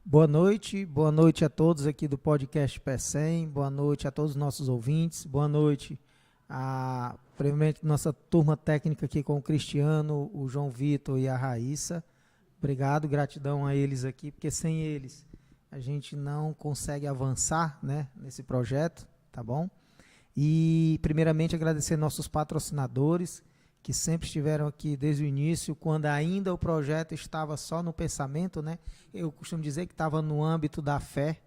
Boa noite a todos aqui do podcast P100, boa noite a todos os nossos ouvintes, boa noite a, primeiramente, nossa turma técnica aqui com o Cristiano, o João Vitor e a Raíssa. Obrigado, gratidão a eles aqui, porque sem eles a gente não consegue avançar, né, nesse projeto, tá bom? E, primeiramente, agradecer nossos patrocinadores, que sempre estiveram aqui desde o início, quando ainda o projeto estava só no pensamento, né? Eu costumo dizer que estava no âmbito da fé,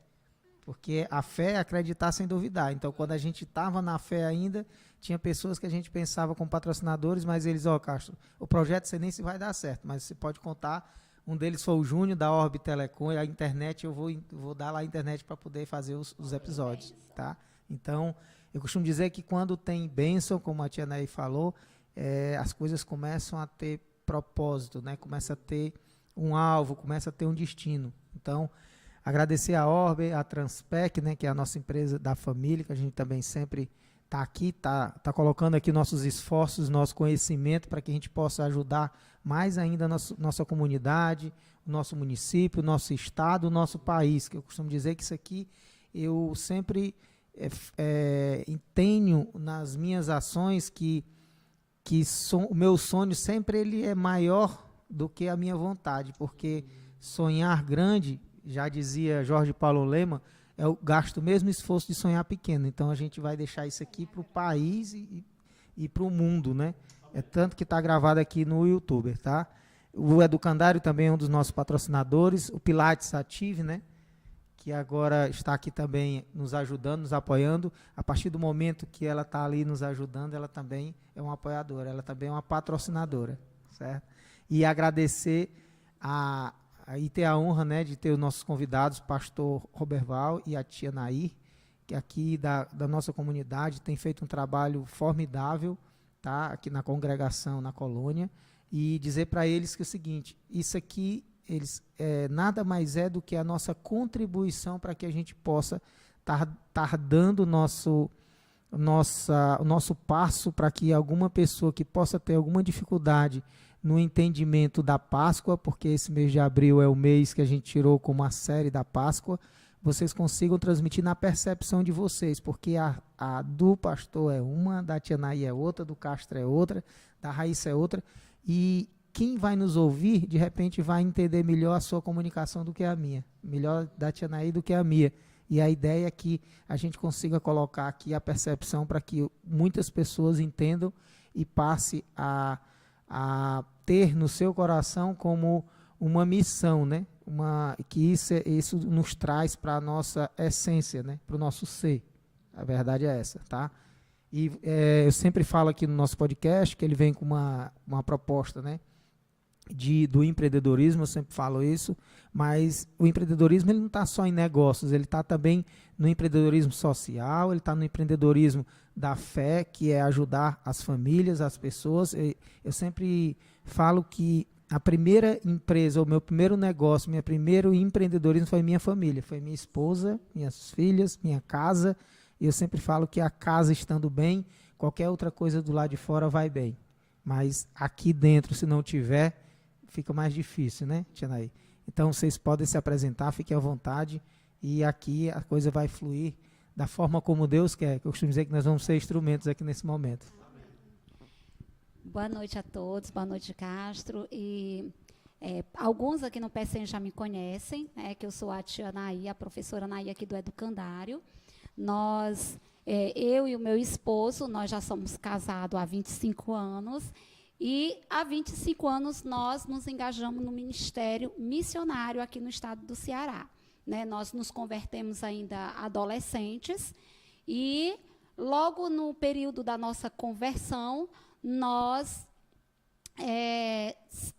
porque a fé é acreditar sem duvidar. Então, quando a gente estava na fé ainda, tinha pessoas que a gente pensava como patrocinadores, mas eles, Castro, o projeto você nem se vai dar certo, mas você pode contar. Um deles foi o Júnior, da Orb Telecom, e a internet, eu vou dar lá a internet para poder fazer os episódios, tá? Então, eu costumo dizer que quando tem bênção, como a tia Ney falou, as coisas começam a ter propósito, né? Começa a ter um alvo, começa a ter um destino. Então, agradecer a Orbe, a Transpec, né, que é a nossa empresa da família, que a gente também sempre está aqui, tá colocando aqui nossos esforços, nosso conhecimento para que a gente possa ajudar mais ainda a nossa comunidade, o nosso município, o nosso estado, o nosso país, que eu costumo dizer que isso aqui eu sempre tenho nas minhas ações que o meu sonho sempre ele é maior do que a minha vontade, porque sonhar grande, já dizia Jorge Paulo Lema, gasta o mesmo esforço de sonhar pequeno. Então a gente vai deixar isso aqui para o país e para o mundo, né? É tanto que está gravado aqui no YouTube, tá? O Educandário também é um dos nossos patrocinadores, o Pilates Ative, né? Que agora está aqui também nos ajudando, nos apoiando. A partir do momento que ela está ali nos ajudando, ela também é uma apoiadora, ela também é uma patrocinadora, certo? E agradecer e ter a honra, né, de ter os nossos convidados, o pastor Roberval e a tia Nair, que aqui da nossa comunidade tem feito um trabalho formidável, tá, aqui na congregação, na colônia, e dizer para eles que é o seguinte, isso aqui nada mais é do que a nossa contribuição para que a gente possa estar dando o nosso passo para que alguma pessoa que possa ter alguma dificuldade no entendimento da Páscoa, porque esse mês de abril é o mês que a gente tirou como a série da Páscoa, vocês consigam transmitir na percepção de vocês, porque a do pastor é uma, da tia Naí é outra, do Castro é outra, da Raíssa é outra, e quem vai nos ouvir, de repente, vai entender melhor a sua comunicação do que a minha, melhor da tia Naí do que a minha. E a ideia é que a gente consiga colocar aqui a percepção para que muitas pessoas entendam e passe a ter no seu coração como uma missão, né? Que isso nos traz para a nossa essência, né? Para o nosso ser. A verdade é essa, tá? E eu sempre falo aqui no nosso podcast que ele vem com uma proposta, né? Do empreendedorismo, eu sempre falo isso, mas o empreendedorismo ele não está só em negócios, ele está também no empreendedorismo social, ele está no empreendedorismo da fé, que é ajudar as famílias, as pessoas. Eu sempre falo que a primeira empresa, o meu primeiro negócio, meu primeiro empreendedorismo foi minha família, foi minha esposa, minhas filhas, minha casa, e eu sempre falo que a casa estando bem, qualquer outra coisa do lado de fora vai bem, mas aqui dentro, se não tiver, fica mais difícil, né, tia Naí? Então, vocês podem se apresentar, fiquem à vontade, e aqui a coisa vai fluir da forma como Deus quer, que eu costumo dizer que nós vamos ser instrumentos aqui nesse momento. Boa noite a todos, boa noite, Castro, e alguns aqui no PSN já me conhecem, que eu sou a tia Naí, a professora Naí aqui do Educandário. Eu e o meu esposo, nós já somos casados há 25 anos, e há 25 anos nós nos engajamos no ministério missionário aqui no estado do Ceará. Né? Nós nos convertemos ainda adolescentes e logo no período da nossa conversão, nós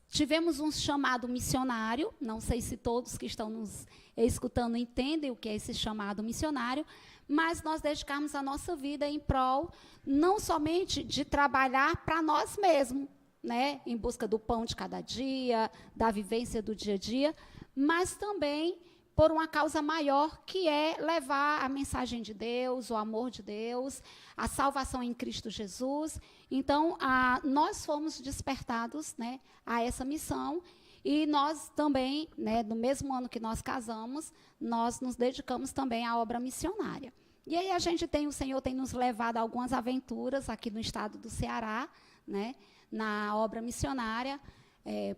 tivemos um chamado missionário, não sei se todos que estão nos escutando entendem o que é esse chamado missionário, mas nós dedicamos a nossa vida em prol, não somente de trabalhar para nós mesmos, né, em busca do pão de cada dia, da vivência do dia a dia, mas também por uma causa maior, que é levar a mensagem de Deus, o amor de Deus, a salvação em Cristo Jesus. Então, nós fomos despertados, né, a essa missão, E nós também, né, no mesmo ano que nós casamos, nós nos dedicamos também à obra missionária. E aí o Senhor tem nos levado a algumas aventuras aqui no estado do Ceará, né, na obra missionária,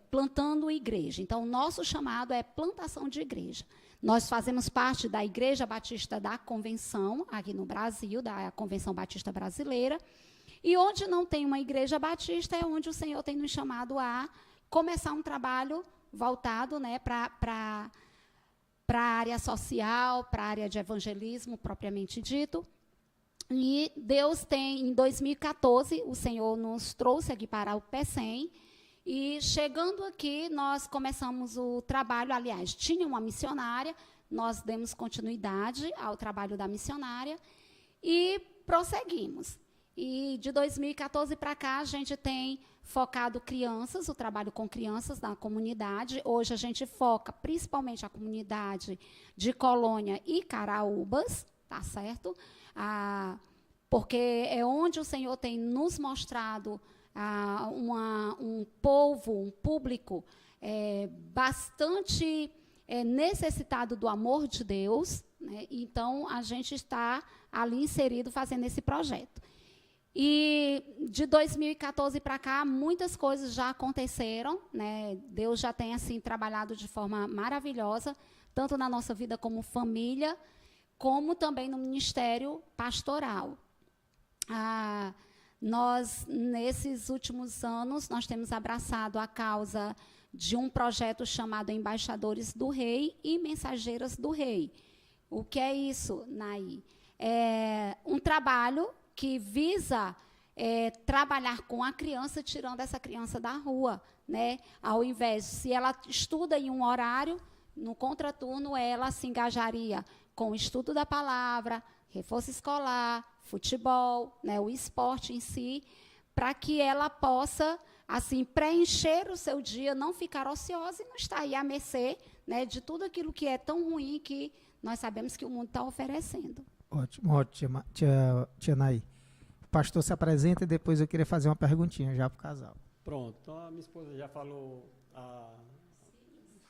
plantando igreja. Então, o nosso chamado é plantação de igreja. Nós fazemos parte da Igreja Batista da Convenção, aqui no Brasil, da Convenção Batista Brasileira, e onde não tem uma igreja batista é onde o Senhor tem nos chamado a começar um trabalho voltado, né, para a área social, para a área de evangelismo, propriamente dito. E Deus tem, em 2014, o Senhor nos trouxe aqui para o PECEM, e chegando aqui, nós começamos o trabalho, aliás, tinha uma missionária, nós demos continuidade ao trabalho da missionária e prosseguimos. E de 2014 para cá, a gente tem focado crianças, o trabalho com crianças na comunidade. Hoje a gente foca principalmente a comunidade de Colônia e Caraúbas, tá certo? Porque é onde o Senhor tem nos mostrado um povo, um público bastante necessitado do amor de Deus, né? Então, a gente está ali inserido fazendo esse projeto. E de 2014 para cá, muitas coisas já aconteceram, né? Deus já tem assim trabalhado de forma maravilhosa, tanto na nossa vida como família, como também no ministério pastoral. Nós, nesses últimos anos, nós temos abraçado a causa de um projeto chamado Embaixadores do Rei e Mensageiras do Rei. O que é isso, Naí? É um trabalho que visa trabalhar com a criança, tirando essa criança da rua, né? Ao invés, se ela estuda em um horário, no contraturno, ela se engajaria com o estudo da palavra, reforço escolar, futebol, né, o esporte em si, para que ela possa, assim, preencher o seu dia, não ficar ociosa e não estar aí à mercê, né, de tudo aquilo que é tão ruim que nós sabemos que o mundo está oferecendo. Ótimo, ótimo, tia Naí. O pastor se apresenta e depois eu queria fazer uma perguntinha já para o casal. Pronto, então a minha esposa já falou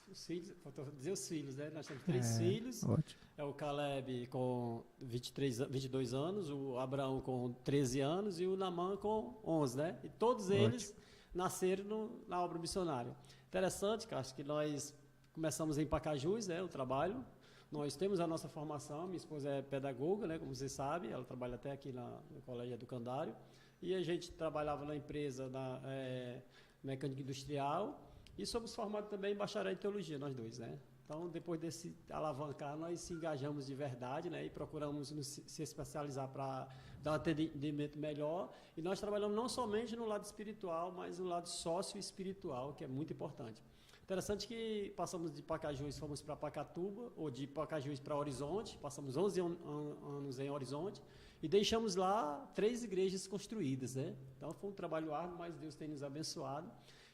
os filhos, faltou dizer os filhos, né? Nós temos 3 filhos. Ótimo. É o Caleb com 22 anos, o Abraão com 13 anos e o Naamã com 11, né? E todos eles nasceram na obra missionária. Interessante, que acho que nós começamos em Pacajus, né? O trabalho. Nós temos a nossa formação, minha esposa é pedagoga, né? Como vocês sabem, ela trabalha até aqui no Colégio Educandário. E a gente trabalhava na empresa mecânica industrial e somos formados também em bacharel em teologia, nós dois, né? Então, depois desse alavancar, nós se engajamos de verdade, né? E procuramos se especializar para dar um atendimento melhor. E nós trabalhamos não somente no lado espiritual, mas no lado sócio-espiritual, que é muito importante. Interessante que passamos de Pacajus, fomos para Pacatuba, ou de Pacajus para Horizonte, passamos 11 anos em Horizonte, e deixamos lá 3 igrejas construídas, né? Então, foi um trabalho árduo, mas Deus tem nos abençoado.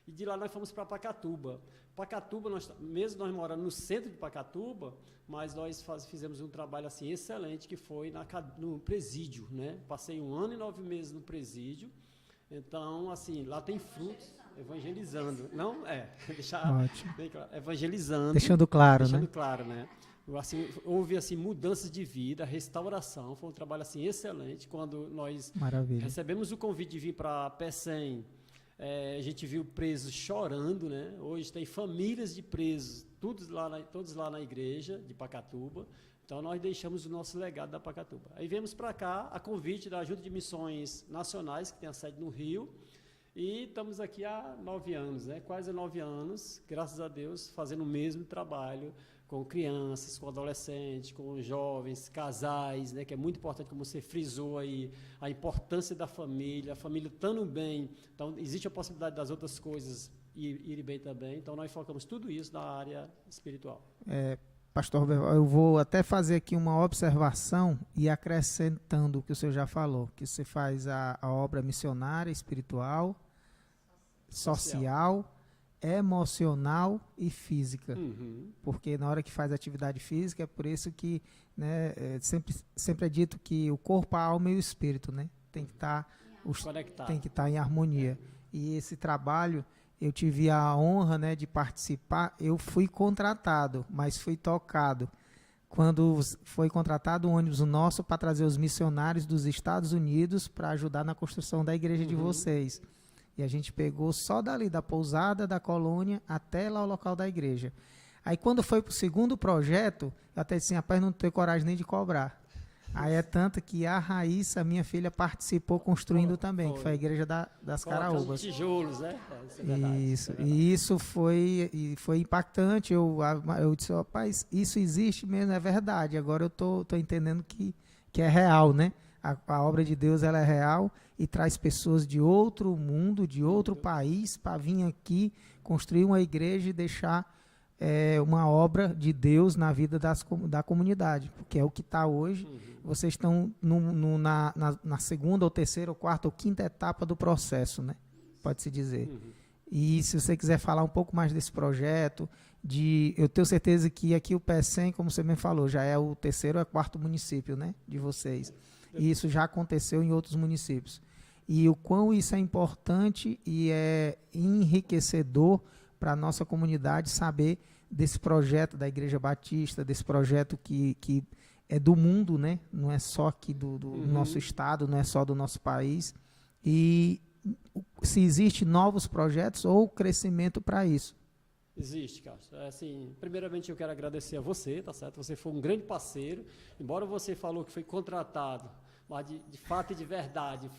E de lá nós fomos para Pacatuba. Pacatuba, mesmo nós morando no centro de Pacatuba, mas nós fizemos um trabalho assim excelente, que foi no presídio, né? Passei 1 ano e 9 meses no presídio. Então, assim, lá tem frutos, evangelizando. Não, deixar bem claro, evangelizando. Deixando claro, né? Assim, houve assim mudanças de vida, restauração, foi um trabalho assim excelente. Quando nós recebemos o convite de vir para PECEM, a gente viu presos chorando, né? Hoje tem famílias de presos, todos lá na igreja de Pacatuba. Então, nós deixamos o nosso legado da Pacatuba. Aí viemos para cá, a convite da Ajuda de Missões Nacionais, que tem a sede no Rio, e estamos aqui há 9 anos, né? Quase 9 anos, graças a Deus, fazendo o mesmo trabalho com crianças, com adolescentes, com jovens, casais, né? Que é muito importante, como você frisou aí, a importância da família, a família estando bem. Então, existe a possibilidade das outras coisas irem bem também. Então, nós focamos tudo isso na área espiritual. Pastor, eu vou até fazer aqui uma observação e acrescentando o que o senhor já falou, que você faz a obra missionária, espiritual, social, emocional e física. Uhum. Porque na hora que faz atividade física, é por isso que, né, sempre é dito que o corpo, a alma e o espírito, né, tem que estar em harmonia. E esse trabalho eu tive a honra, né, de participar. Eu fui contratado, mas fui tocado. Quando foi contratado um ônibus nosso para trazer os missionários dos Estados Unidos para ajudar na construção da igreja de vocês. E a gente pegou só dali, da pousada, da colônia, até lá o local da igreja. Aí quando foi para o segundo projeto, eu até disse, rapaz, não tenho coragem nem de cobrar. Aí é tanto que a Raíssa, minha filha, participou construindo também, que foi a igreja das Caraúbas. Tijolos, né? Isso, é verdade, isso. E isso foi impactante. Eu disse, rapaz, isso existe mesmo, é verdade. Agora eu tô entendendo que é real, né? A obra de Deus, ela é real e traz pessoas de outro mundo, de outro país, para vir aqui construir uma igreja e deixar uma obra de Deus na vida da comunidade, porque é o que está hoje. Vocês estão na segunda, ou terceira, ou quarta, ou quinta etapa do processo, né? Pode-se dizer. E se você quiser falar um pouco mais desse projeto, eu tenho certeza que aqui o PECEM, como você mesmo falou, já é o terceiro ou quarto município, né, de vocês. E isso já aconteceu em outros municípios. E o quão isso é importante e é enriquecedor para a nossa comunidade saber desse projeto da Igreja Batista, desse projeto que é do mundo, né? Não é só aqui do nosso estado, não é só do nosso país. E se existem novos projetos ou crescimento para isso? Existe, Castro. Assim, primeiramente eu quero agradecer a você, tá certo? Você foi um grande parceiro, embora você falou que foi contratado, mas de fato e de verdade,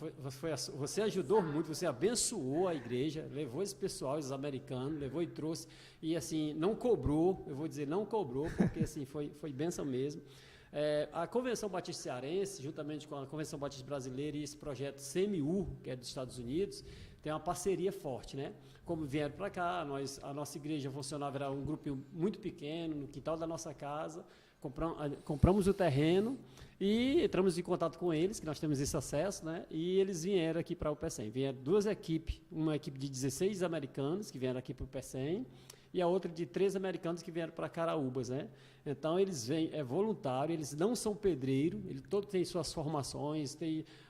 você ajudou muito, você abençoou a igreja, levou esse pessoal, os americanos, levou e trouxe, e assim, não cobrou, eu vou dizer não cobrou, porque assim, foi bênção mesmo. A Convenção Batista Cearense, juntamente com a Convenção Batista Brasileira e esse projeto CMU, que é dos Estados Unidos, tem uma parceria forte, né? Como vieram para cá, a nossa igreja funcionava, era um grupo muito pequeno, no quintal da nossa casa, compramos o terreno e entramos em contato com eles, que nós temos esse acesso, né? E eles vieram aqui para o PECEM. Vieram duas equipes, uma equipe de 16 americanos que vieram aqui para o PECEM e a outra de 3 americanos que vieram para Caraúbas, né? Então, eles vêm, é voluntário, eles não são pedreiro, ele todo tem suas formações,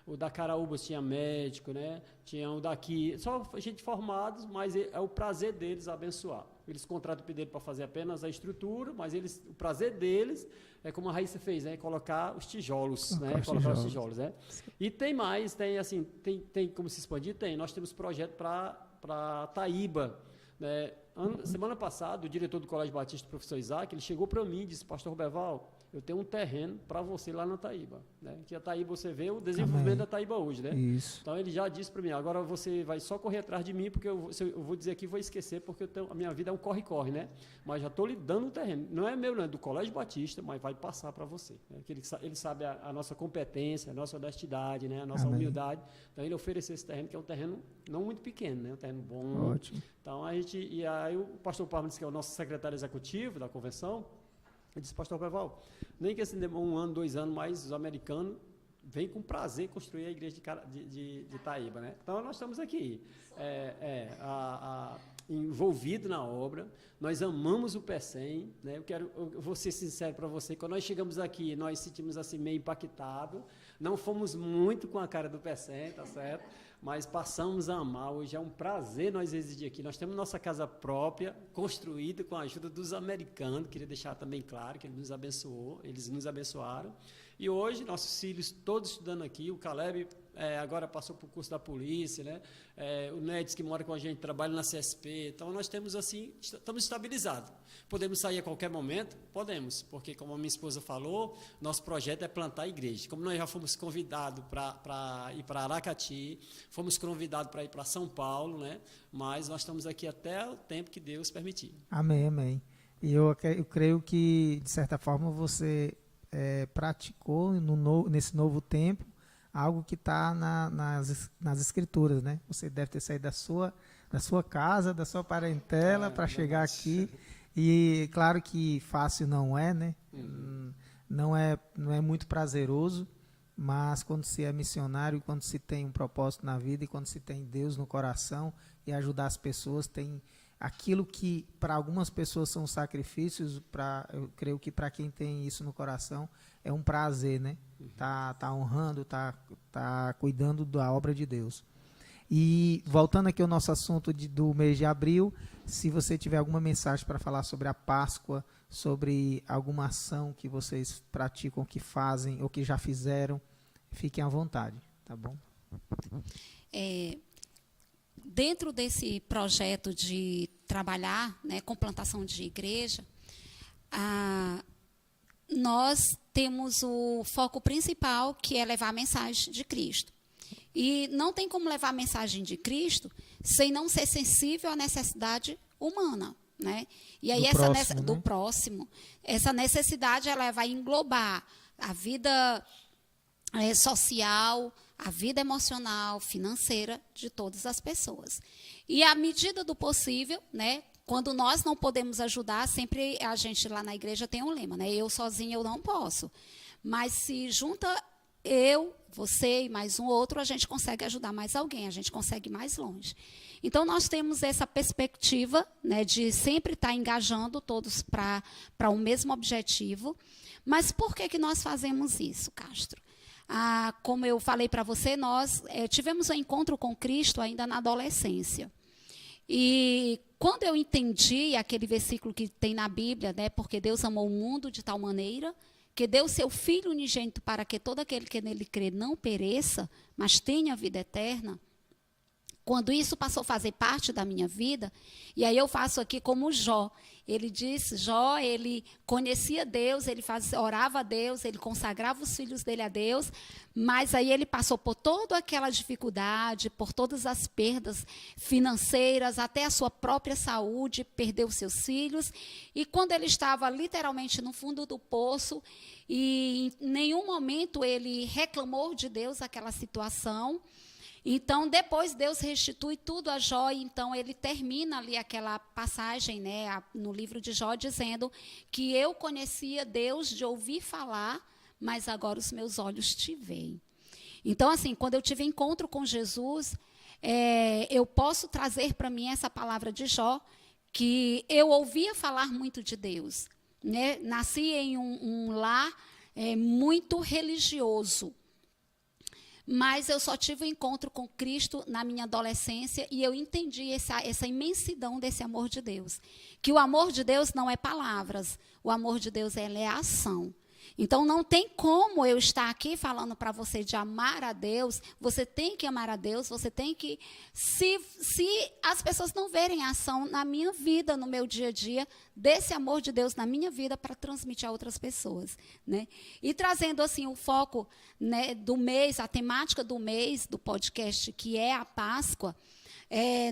o da Caraúbas tinha médico, né? Tinha o daqui, só gente formados, mas é o prazer deles abençoar. Eles contratam o pedreiro para fazer apenas a estrutura, mas o prazer deles é como a Raíssa fez, né? Colocar os tijolos, né? Colocar os tijolos, né? E tem mais, tem como se expandir? Tem, nós temos projeto para Taíba, né? Semana passada, o diretor do Colégio Batista, o professor Isaac, ele chegou para mim e disse, pastor Roberval, eu tenho um terreno para você lá na Taíba, né? Que a Taíba, você vê o desenvolvimento da Taíba hoje, né? Isso. Então, ele já disse para mim, agora você vai só correr atrás de mim, porque eu vou dizer aqui, vou esquecer, porque a minha vida é um corre-corre, né? Mas já estou lhe dando o terreno. Não é meu, não é do Colégio Batista, mas vai passar para você, né? Que ele sabe a nossa competência, a nossa honestidade, né? A nossa humildade. Então, ele ofereceu esse terreno, que é um terreno não muito pequeno, né? Um terreno bom. Ótimo. Então, e aí o pastor Parma disse, que é o nosso secretário executivo da convenção, ele disse, pastor Peval, nem que assim demore 1 ano, 2 anos, mas os americanos vêm com prazer construir a igreja de Taíba, né? Então, nós estamos aqui, envolvidos na obra, nós amamos o PECEM, né? Eu vou ser sincero para você, quando nós chegamos aqui, nós sentimos assim meio impactado, não fomos muito com a cara do PECEM, tá certo? Mas passamos a amar. Hoje é um prazer nós residir aqui. Nós temos nossa casa própria, construída com a ajuda dos americanos. Queria deixar também claro que eles nos abençoaram. E hoje, nossos filhos todos estudando aqui. O Caleb agora passou para o curso da polícia, né? O Nedes, que mora com a gente, trabalha na CSP. Então, nós temos assim, estamos estabilizados. Podemos sair a qualquer momento? Podemos, porque, como a minha esposa falou, nosso projeto é plantar a igreja. Como nós já fomos convidados para ir para Aracati, fomos convidados para ir para São Paulo, né? Mas nós estamos aqui até o tempo que Deus permitir. Amém, amém. E eu creio que, de certa forma, você praticou nesse novo tempo algo que está nas escrituras, né? Você deve ter saído da sua casa, da sua parentela para chegar aqui. E claro que fácil não é, né? Não é muito prazeroso, mas quando se é missionário, quando se tem um propósito na vida e quando se tem Deus no coração e ajudar as pessoas, tem aquilo que para algumas pessoas são sacrifícios, eu creio que para quem tem isso no coração é um prazer, né? Tá honrando, tá cuidando da obra de Deus. E voltando aqui ao nosso assunto do mês de abril, se você tiver alguma mensagem para falar sobre a Páscoa, sobre alguma ação que vocês praticam, que fazem ou que já fizeram, fiquem à vontade, tá bom? Dentro desse projeto de trabalhar, né, com plantação de igreja, nós temos o foco principal, que é levar a mensagem de Cristo. E não tem como levar a mensagem de Cristo sem não ser sensível à necessidade humana, né? E aí do próximo, essa necessidade ela vai englobar a vida social, a vida emocional, financeira de todas as pessoas. E à medida do possível, né? Quando nós não podemos ajudar, sempre a gente lá na igreja tem um lema, né? Eu sozinha eu não posso. Mas se junta eu, você e mais um outro, a gente consegue ajudar mais alguém, a gente consegue ir mais longe. Então, nós temos essa perspectiva, né, de sempre estar engajando todos para o mesmo objetivo. Mas por que nós fazemos isso, Castro? Como eu falei para você, nós tivemos um encontro com Cristo ainda na adolescência. E quando eu entendi aquele versículo que tem na Bíblia, né, porque Deus amou o mundo de tal maneira que deu seu Filho unigênito para que todo aquele que nele crê não pereça, mas tenha vida eterna. Quando isso passou a fazer parte da minha vida, e aí eu faço aqui como Jó. Ele disse, Jó, ele conhecia Deus, ele orava a Deus, ele consagrava os filhos dele a Deus, mas aí ele passou por toda aquela dificuldade, por todas as perdas financeiras, até a sua própria saúde, perdeu seus filhos, e quando ele estava literalmente no fundo do poço, e em nenhum momento ele reclamou de Deus aquela situação. Então, depois Deus restitui tudo a Jó, e então ele termina ali aquela passagem, né, no livro de Jó, dizendo que eu conhecia Deus de ouvir falar, mas agora os meus olhos te veem. Então, assim, quando eu tive encontro com Jesus, eu posso trazer para mim essa palavra de Jó, que eu ouvia falar muito de Deus, né? Nasci em um lar muito religioso. Mas eu só tive um encontro com Cristo na minha adolescência e eu entendi essa imensidão desse amor de Deus. Que o amor de Deus não é palavras, o amor de Deus é ação. Então, não tem como eu estar aqui falando para você de amar a Deus. Você tem que amar a Deus, você tem que... Se as pessoas não verem a ação na minha vida, no meu dia a dia, desse amor de Deus na minha vida para transmitir a outras pessoas, né? E trazendo, assim, o foco, né, do mês, a temática do mês do podcast, que é a Páscoa,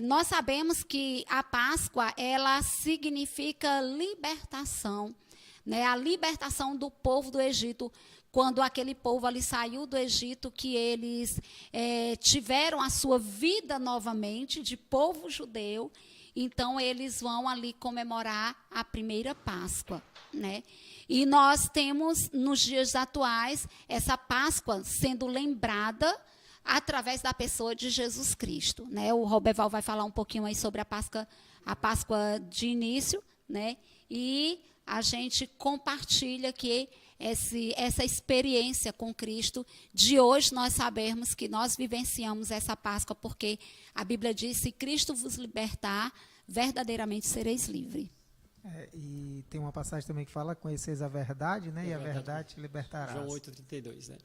nós sabemos que a Páscoa, ela significa libertação, né, a libertação do povo do Egito, quando aquele povo ali saiu do Egito, que eles tiveram a sua vida novamente de povo judeu, então eles vão ali comemorar a primeira Páscoa, né? E nós temos, nos dias atuais, essa Páscoa sendo lembrada através da pessoa de Jesus Cristo, né? O Roberval vai falar um pouquinho aí sobre a Páscoa de início, né? E a gente compartilha que essa experiência com Cristo, de hoje nós sabemos que nós vivenciamos essa Páscoa, porque a Bíblia diz, se Cristo vos libertar, verdadeiramente sereis livres. E tem uma passagem também que fala, conheceis a verdade, né? E a verdade te libertará. João 8,32, né?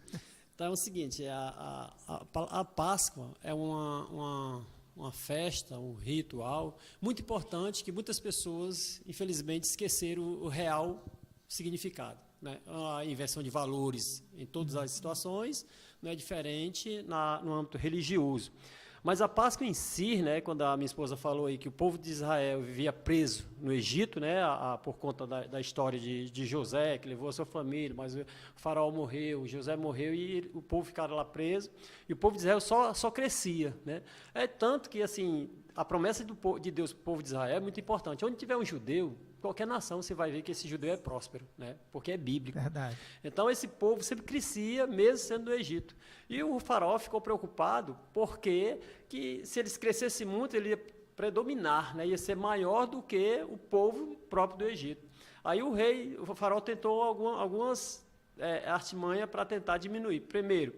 Então é o seguinte, a Páscoa é uma festa, um ritual muito importante que muitas pessoas, infelizmente, esqueceram o real significado, né? A inversão de valores em todas as situações não é diferente no âmbito religioso. Mas a Páscoa em si, né, quando a minha esposa falou aí que o povo de Israel vivia preso no Egito, né, por conta da história de José, que levou a sua família, mas o faraó morreu, José morreu e o povo ficaram lá preso, e o povo de Israel só crescia, né? É tanto que, assim, a promessa de Deus para o povo de Israel é muito importante. Onde tiver um judeu, qualquer nação, você vai ver que esse judeu é próspero, né? Porque é bíblico. Verdade. Então, esse povo sempre crescia, mesmo sendo do Egito. E o faraó ficou preocupado, porque que, se eles crescessem muito, ele ia predominar, né? Ia ser maior do que o povo próprio do Egito. Aí o faraó tentou algumas artimanhas para tentar diminuir. Primeiro,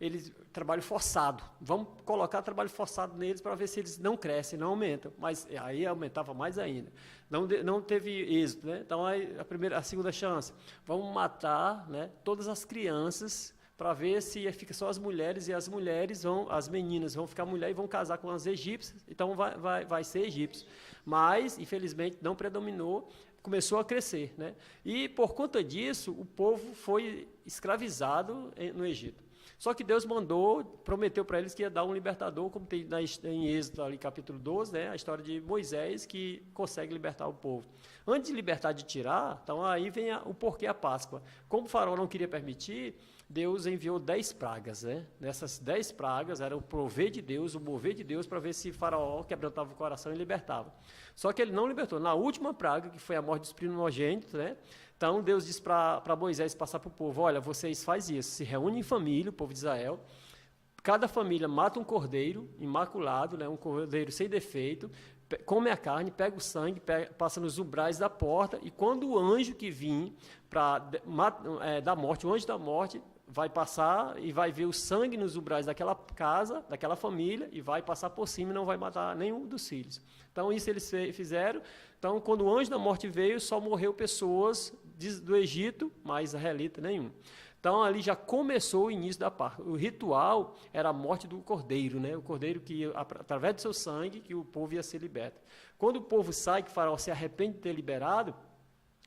eles trabalho forçado. Vamos colocar trabalho forçado neles para ver se eles não crescem, não aumentam. Mas aí aumentava mais ainda. Não teve êxito, né? Então aí a segunda chance, vamos matar, né, todas as crianças para ver se fica só as mulheres, e as meninas vão ficar mulher e vão casar com as egípcias, então vai ser egípcio. Mas, infelizmente, não predominou, começou a crescer, né? E, por conta disso, o povo foi escravizado no Egito. Só que Deus prometeu para eles que ia dar um libertador, como tem em Êxodo, ali, capítulo 12, né, a história de Moisés, que consegue libertar o povo. Antes de libertar, de tirar, então aí vem o porquê a Páscoa. Como o faraó não queria permitir, Deus enviou 10 pragas. Né? Nessas 10 pragas era o prover de Deus, o mover de Deus, para ver se faraó quebrantava o coração e libertava. Só que ele não libertou. Na última praga, que foi a morte dos primogênitos, né? Então Deus disse para Moisés passar para o povo: olha, vocês fazem isso, se reúnem em família, o povo de Israel, cada família mata um cordeiro imaculado, né, um cordeiro sem defeito, come a carne, pega o sangue, passa nos umbrais da porta, e quando o anjo que vir da morte, o anjo da morte, vai passar e vai ver o sangue nos umbrais daquela casa, daquela família, e vai passar por cima e não vai matar nenhum dos filhos. Então, isso eles fizeram. Então, quando o anjo da morte veio, só morreu pessoas do Egito, mas israelita nenhum. Então, ali já começou o início da Páscoa. O ritual era a morte do cordeiro, né? O cordeiro que, através do seu sangue, que o povo ia ser liberto. Quando o povo sai, que o faraó se arrepende de ter liberado,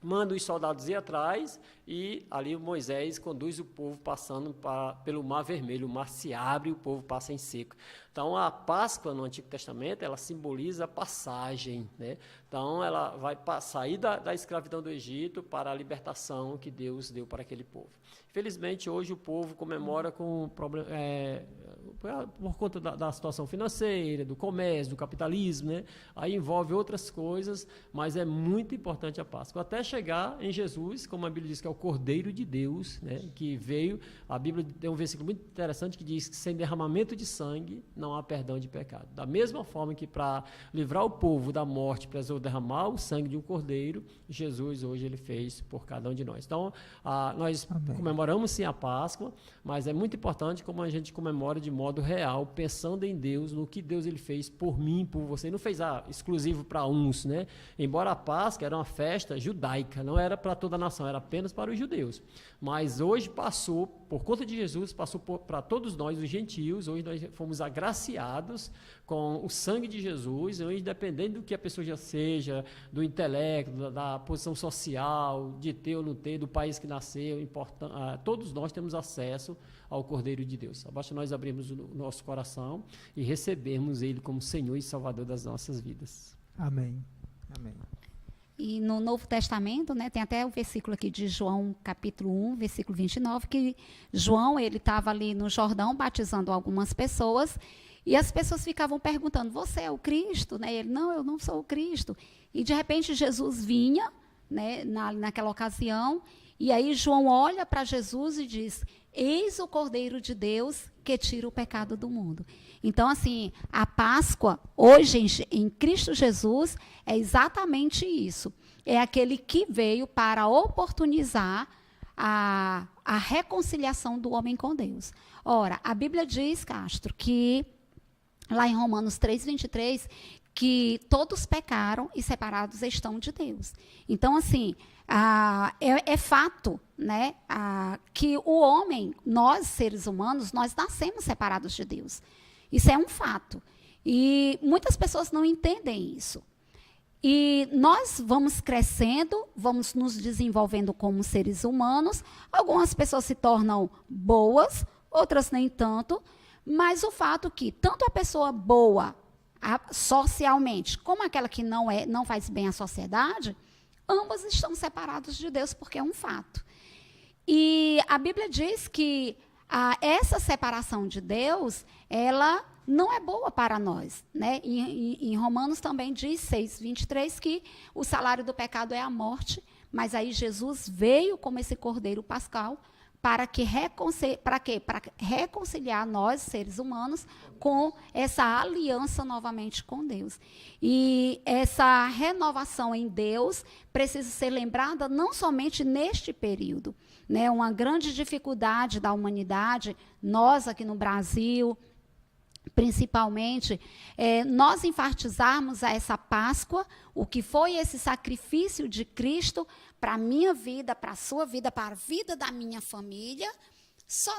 manda os soldados ir atrás, e ali Moisés conduz o povo passando pelo Mar Vermelho. O mar se abre e o povo passa em seco. Então, a Páscoa no Antigo Testamento, ela simboliza a passagem, né? Então, ela vai sair da escravidão do Egito para a libertação que Deus deu para aquele povo. Infelizmente, hoje o povo comemora por conta da situação financeira, do comércio, do capitalismo, né? Aí envolve outras coisas, mas é muito importante a Páscoa. Até chegar em Jesus, como a Bíblia diz que é o Cordeiro de Deus, né? Que veio, a Bíblia tem um versículo muito interessante que diz que sem derramamento de sangue não há perdão de pecado. Da mesma forma que para livrar o povo da morte precisou derramar o sangue de um cordeiro, Jesus hoje ele fez por cada um de nós. Então, nós comemoramos sim a Páscoa, mas é muito importante como a gente comemora de modo real, pensando em Deus, no que Deus ele fez por mim, por você. Ele não fez exclusivo para uns, né? Embora a Páscoa era uma festa judaica, não era para toda a nação, era apenas para os judeus. Mas hoje passou, por conta de Jesus, passou para todos nós, os gentios. Hoje nós fomos agraciados com o sangue de Jesus, independente do que a pessoa já seja, do intelecto, da posição social, de ter ou não ter, do país que nasceu, todos nós temos acesso ao Cordeiro de Deus. Basta nós abrirmos o nosso coração e recebermos Ele como Senhor e Salvador das nossas vidas. Amém. Amém. E no Novo Testamento, né, tem até o versículo aqui de João, capítulo 1, versículo 29, que João, ele estava ali no Jordão batizando algumas pessoas, e as pessoas ficavam perguntando: você é o Cristo? Né? Ele: não, eu não sou o Cristo. E de repente Jesus vinha, né, naquela ocasião, e aí João olha para Jesus e diz: eis o Cordeiro de Deus que tira o pecado do mundo. Então, assim, a Páscoa, hoje em Cristo Jesus, é exatamente isso. É aquele que veio para oportunizar a reconciliação do homem com Deus. Ora, a Bíblia diz, Castro, que lá em Romanos 3:23, que todos pecaram e separados estão de Deus. Então, assim, é fato, né, que o homem, nós seres humanos, nós nascemos separados de Deus. Isso é um fato. E muitas pessoas não entendem isso. E nós vamos crescendo, vamos nos desenvolvendo como seres humanos. Algumas pessoas se tornam boas, outras nem tanto. Mas o fato que tanto a pessoa boa socialmente, como aquela que não faz bem à sociedade, ambas estão separados de Deus, porque é um fato. E a Bíblia diz que essa separação de Deus, ela não é boa para nós, né? Em Romanos também diz, 6:23, que o salário do pecado é a morte, mas aí Jesus veio como esse cordeiro pascal para que para quê? Para reconciliar nós, seres humanos, com essa aliança novamente com Deus. E essa renovação em Deus precisa ser lembrada não somente neste período, né? Uma grande dificuldade da humanidade, nós aqui no Brasil, principalmente, nós enfatizarmos a essa Páscoa, o que foi esse sacrifício de Cristo para a minha vida, para a sua vida, para a vida da minha família, só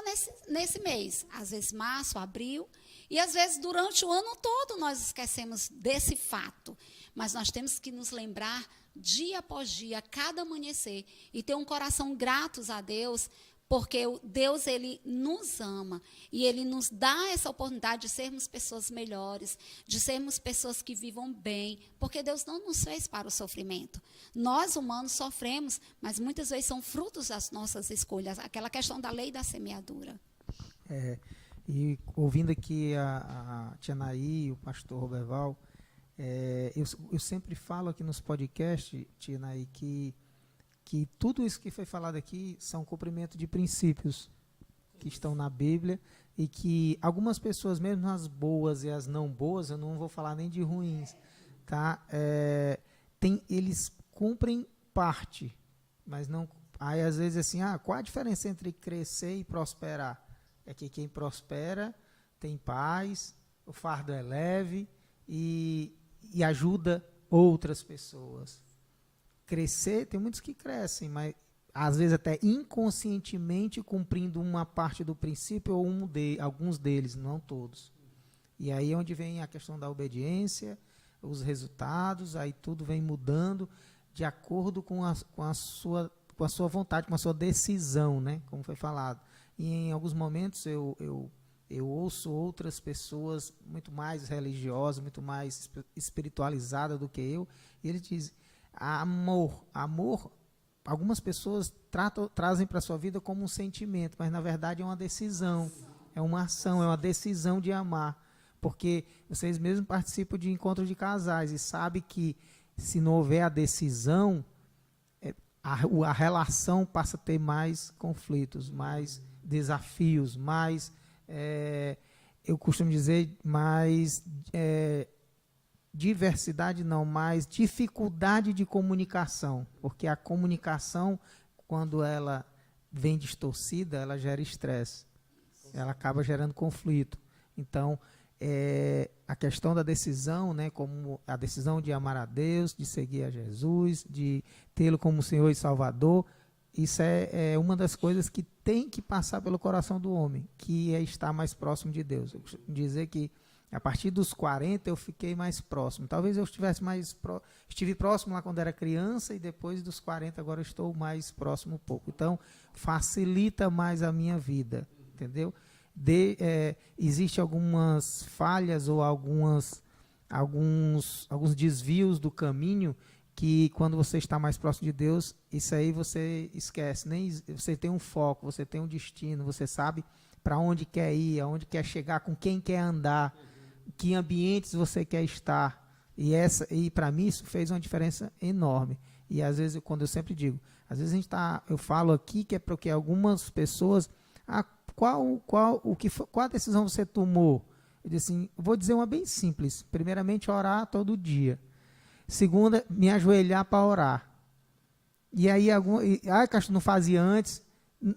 nesse mês. Às vezes março, abril, e às vezes durante o ano todo nós esquecemos desse fato. Mas nós temos que nos lembrar dia após dia, a cada amanhecer, e ter um coração gratos a Deus, porque Deus, Ele nos ama e Ele nos dá essa oportunidade de sermos pessoas melhores, de sermos pessoas que vivam bem, porque Deus não nos fez para o sofrimento. Nós, humanos, sofremos, mas muitas vezes são frutos das nossas escolhas, aquela questão da lei da semeadura. E ouvindo aqui a tia Naí, o pastor Roberval, eu sempre falo aqui nos podcasts, tia Naí, que tudo isso que foi falado aqui são cumprimento de princípios que estão na Bíblia e que algumas pessoas, mesmo as boas e as não boas, eu não vou falar nem de ruins, tá? Eles cumprem parte, mas não. Aí às vezes assim, qual a diferença entre crescer e prosperar? É que quem prospera tem paz, o fardo é leve e ajuda outras pessoas. Crescer, tem muitos que crescem, mas às vezes até inconscientemente cumprindo uma parte do princípio ou alguns deles, não todos. E aí é onde vem a questão da obediência, os resultados, aí tudo vem mudando de acordo com a sua vontade, com a sua decisão, né? Como foi falado. E em alguns momentos eu ouço outras pessoas muito mais religiosas, muito mais espiritualizadas do que eu, e eles dizem, amor, algumas pessoas trazem para a sua vida como um sentimento, mas na verdade é uma decisão, é uma ação, é uma decisão de amar, porque vocês mesmos participam de encontros de casais e sabem que se não houver a decisão, a relação passa a ter mais conflitos, mais desafios, mais, eu costumo dizer, mais diversidade não, mas dificuldade de comunicação, porque a comunicação, quando ela vem distorcida, ela gera estresse, ela acaba gerando conflito. Então, a questão da decisão, né, como a decisão de amar a Deus, de seguir a Jesus, de tê-lo como Senhor e Salvador, isso é uma das coisas que tem que passar pelo coração do homem, que é estar mais próximo de Deus. Eu costumo dizer que a partir dos 40 eu fiquei mais próximo. Talvez eu estive próximo lá quando era criança e depois dos 40 agora eu estou mais próximo um pouco. Então, facilita mais a minha vida, entendeu? Existem algumas falhas ou alguns desvios do caminho que quando você está mais próximo de Deus, isso aí você esquece. Você tem um foco, você tem um destino, você sabe para onde quer ir, aonde quer chegar, com quem quer andar, que ambientes você quer estar. E para mim isso fez uma diferença enorme. E às vezes, quando eu sempre digo, às vezes eu falo aqui que é porque algumas pessoas, qual a decisão você tomou? Eu disse assim, vou dizer uma bem simples. Primeiramente, orar todo dia. Segunda, me ajoelhar para orar. E aí, Castro, não fazia antes?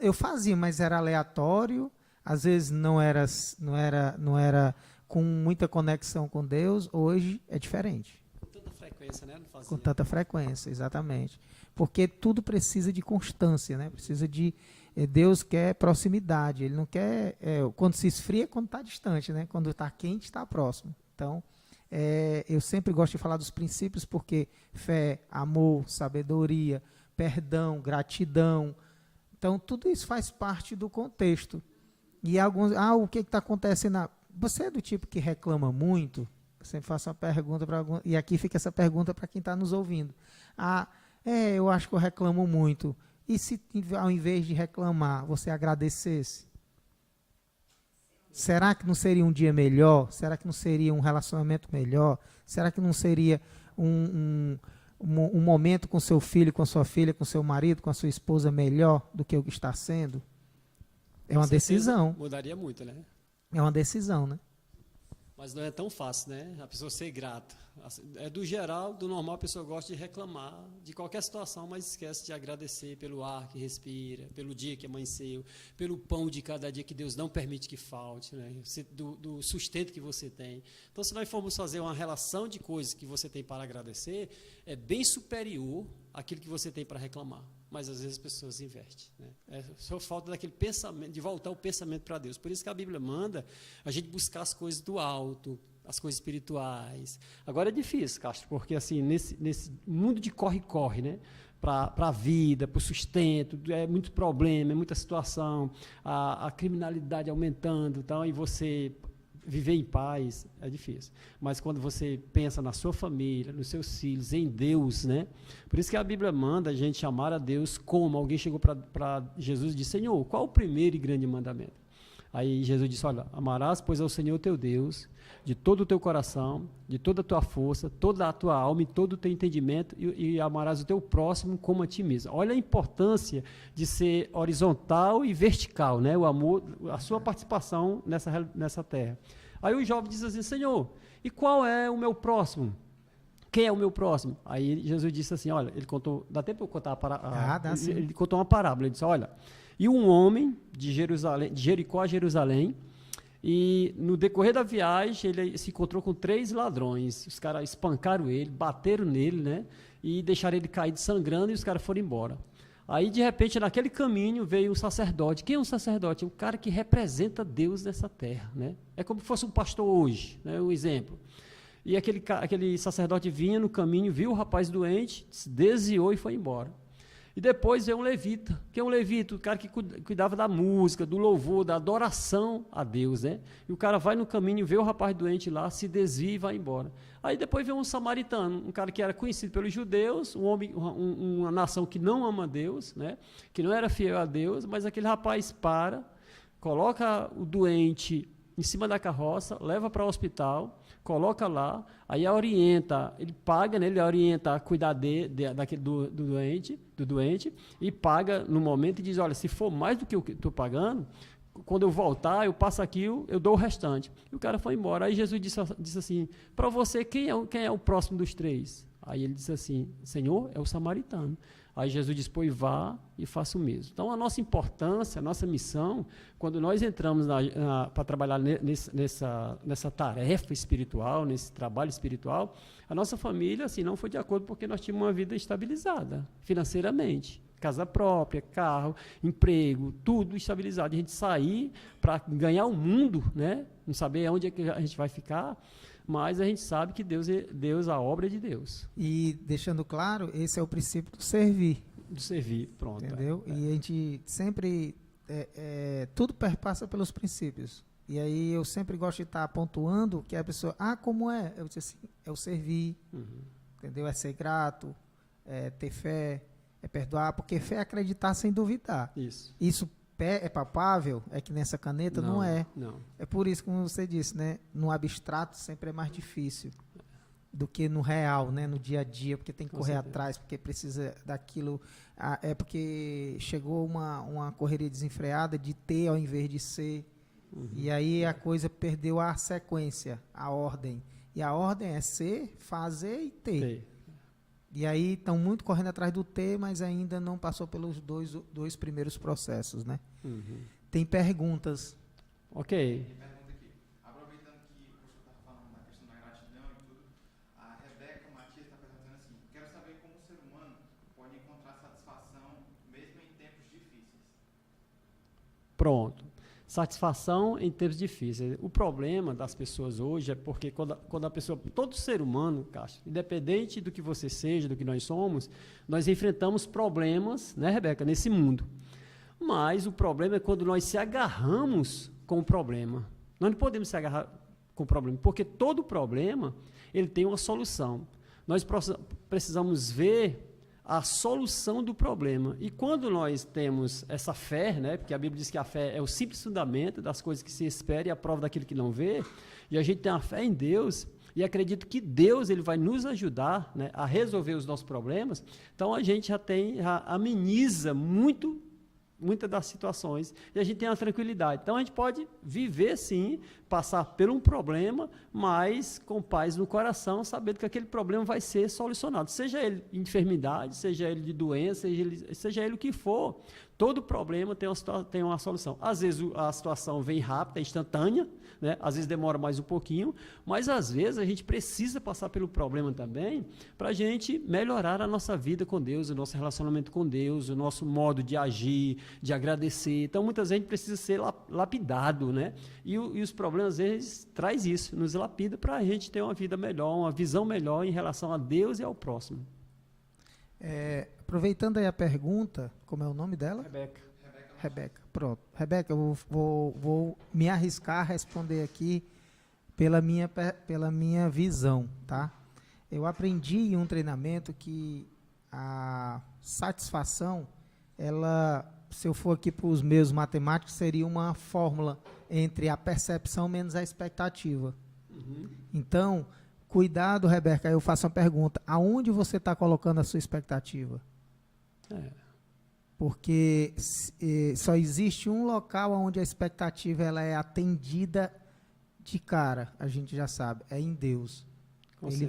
Eu fazia, mas era aleatório. Às vezes não era com muita conexão com Deus. Hoje é diferente. Com tanta frequência, né? Não fazia. Com tanta frequência, exatamente. Porque tudo precisa de constância, né? Precisa de... Deus quer proximidade. Ele não quer... quando se esfria é quando está distante, né? Quando está quente, está próximo. Então, eu sempre gosto de falar dos princípios porque fé, amor, sabedoria, perdão, gratidão. Então, tudo isso faz parte do contexto. E alguns... o que está acontecendo? Você é do tipo que reclama muito? Eu sempre faço uma pergunta para alguns... E aqui fica essa pergunta para quem está nos ouvindo. Eu acho que eu reclamo muito. E se, ao invés de reclamar, você agradecesse? Será que não seria um dia melhor? Será que não seria um relacionamento melhor? Será que não seria um momento com seu filho, com sua filha, com seu marido, com a sua esposa melhor do que o que está sendo? É uma Com certeza decisão. Mudaria muito, né? É uma decisão, né? Mas não é tão fácil, né? A pessoa ser grata. É do geral, do normal, a pessoa gosta de reclamar de qualquer situação, mas esquece de agradecer pelo ar que respira, pelo dia que amanheceu, pelo pão de cada dia que Deus não permite que falte, né? Do sustento que você tem. Então, se nós formos fazer uma relação de coisas que você tem para agradecer, é bem superior àquilo que você tem para reclamar. Mas às vezes as pessoas invertem, né? É só falta daquele pensamento, de voltar o pensamento para Deus. Por isso que a Bíblia manda a gente buscar as coisas do alto, as coisas espirituais. Agora é difícil, Castro, porque assim, nesse mundo de corre-corre, né? Para a vida, para o sustento, é muito problema, é muita situação, a criminalidade aumentando, então, e você viver em paz é difícil. Mas quando você pensa na sua família, nos seus filhos, em Deus, né? Por isso que a Bíblia manda a gente chamar a Deus como. Alguém chegou para Jesus e disse: Senhor, qual o primeiro e grande mandamento? Aí Jesus disse: olha, amarás, pois, ao Senhor teu Deus, de todo o teu coração, de toda a tua força, toda a tua alma e todo o teu entendimento, e amarás o teu próximo como a ti mesmo. Olha a importância de ser horizontal e vertical, né? O amor, a sua participação nessa terra. Aí o jovem diz assim: Senhor, e qual é o meu próximo? Quem é o meu próximo? Aí Jesus disse assim: olha, ele contou, dá tempo para eu contar a parábola? Ele contou uma parábola, ele disse: olha, e um homem de Jericó a Jerusalém, e no decorrer da viagem ele se encontrou com 3 ladrões. Os caras espancaram ele, bateram nele, né? E deixaram ele caído sangrando, e os caras foram embora. Aí, de repente, naquele caminho veio um sacerdote. Quem é um sacerdote? É um cara que representa Deus nessa terra, né? É como se fosse um pastor hoje, né? Um exemplo. E aquele sacerdote vinha no caminho, viu o rapaz doente, se desviou e foi embora. E depois veio um levita. Quem é um levita? O cara que cuidava da música, do louvor, da adoração a Deus, né? E o cara vai no caminho, vê o rapaz doente lá, se desvia e vai embora. Aí depois veio um samaritano, um cara que era conhecido pelos judeus, um homem, uma nação que não ama Deus, né? Que não era fiel a Deus, mas aquele rapaz coloca o doente em cima da carroça, leva para o hospital, coloca lá, aí orienta, ele paga, né, ele orienta a cuidar do doente, e paga no momento e diz: olha, se for mais do que eu estou pagando, quando eu voltar, eu passo aqui, eu dou o restante. E o cara foi embora. Aí Jesus disse assim: para você, quem é o próximo dos 3? Aí ele disse assim: Senhor, é o samaritano. Aí Jesus disse: pois vá e faça o mesmo. Então, a nossa importância, a nossa missão, quando nós entramos para trabalhar nessa tarefa espiritual, nesse trabalho espiritual, a nossa família assim, não foi de acordo, porque nós tínhamos uma vida estabilizada financeiramente. Casa própria, carro, emprego, tudo estabilizado. A gente sair para ganhar o mundo, né? Não saber onde é que a gente vai ficar, mas a gente sabe que Deus, a obra é de Deus. E deixando claro, esse é o princípio do servir. Do servir, pronto. Entendeu? E a gente sempre, tudo perpassa pelos princípios. E aí eu sempre gosto de estar pontuando que a pessoa, como é? Eu disse assim, é o servir, entendeu? É ser grato, é ter fé, é perdoar, porque fé é acreditar sem duvidar. Isso é palpável? É que nessa caneta não é. Não. É por isso, como você disse, né? No abstrato sempre é mais difícil do que no real, né? No dia a dia, porque tem que correr atrás, porque precisa daquilo. É porque chegou uma correria desenfreada de ter ao invés de ser. E aí a coisa perdeu a sequência, a ordem. E a ordem é ser, fazer e ter. E aí estão muito correndo atrás do ter, mas ainda não passou pelos dois primeiros processos, né? Tem perguntas. Ok. Pergunta aqui. Aproveitando que o professor estava falando da questão da gratidão e tudo, a Rebeca Matias está perguntando assim: quero saber como o ser humano pode encontrar satisfação mesmo em tempos difíceis. Pronto. Satisfação em tempos difíceis. O problema das pessoas hoje é porque quando a pessoa, todo ser humano, Cássio, independente do que você seja, do que nós somos, nós enfrentamos problemas, né, Rebeca, nesse mundo. Mas o problema é quando nós se agarramos com o problema. Nós não podemos se agarrar com o problema, porque todo problema, ele tem uma solução. Nós precisamos ver a solução do problema. E quando nós temos essa fé, né, porque a Bíblia diz que a fé é o simples fundamento das coisas que se espera e a prova daquilo que não vê, e a gente tem a fé em Deus, e acredito que Deus ele vai nos ajudar, né, a resolver os nossos problemas, então a gente já ameniza muito muitas das situações, e a gente tem uma tranquilidade. Então, a gente pode viver, sim, passar por um problema, mas com paz no coração, sabendo que aquele problema vai ser solucionado. Seja ele enfermidade, seja ele de doença, seja ele o que for, todo problema tem uma solução. Às vezes a situação vem rápida, instantânea, né? Às vezes demora mais um pouquinho, mas às vezes a gente precisa passar pelo problema também para a gente melhorar a nossa vida com Deus, o nosso relacionamento com Deus, o nosso modo de agir, de agradecer. Então, muitas vezes a gente precisa ser lapidado, né? E os problemas, às vezes, traz isso, nos lapida para a gente ter uma vida melhor, uma visão melhor em relação a Deus e ao próximo. Aproveitando aí a pergunta, como é o nome dela? Rebeca, pronto. Rebeca, eu vou me arriscar a responder aqui pela minha visão, tá? Eu aprendi em um treinamento que a satisfação, se eu for aqui para os meus matemáticos, seria uma fórmula entre a percepção menos a expectativa. Uhum. Então, cuidado, Rebeca, eu faço uma pergunta. Aonde você está colocando a sua expectativa? Porque só existe um local onde a expectativa ela é atendida de cara, a gente já sabe, é em Deus. Ele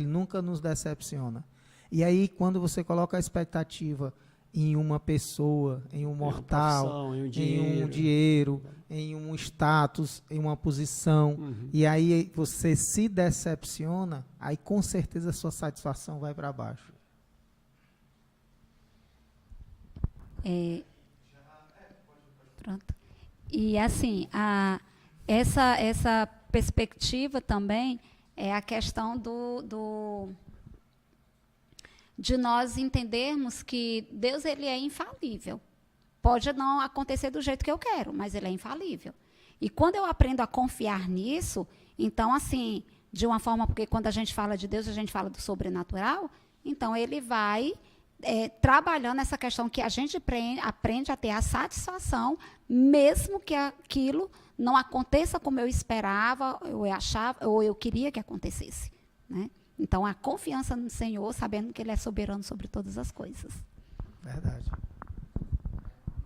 nunca nos decepciona. E aí, quando você coloca a expectativa em uma pessoa, em um mortal, em um dinheiro, em um status, em uma posição, e aí você se decepciona, aí com certeza a sua satisfação vai para baixo. Pronto. E assim, essa perspectiva também é a questão de nós entendermos que Deus ele é infalível. Pode não acontecer do jeito que eu quero, mas ele é infalível. E quando eu aprendo a confiar nisso, então, assim, de uma forma, porque quando a gente fala de Deus, a gente fala do sobrenatural, então ele vai trabalhando essa questão que a gente aprende a ter a satisfação, mesmo que aquilo não aconteça como eu esperava, ou eu achava, ou eu queria que acontecesse, né? Então, a confiança no Senhor, sabendo que Ele é soberano sobre todas as coisas. Verdade.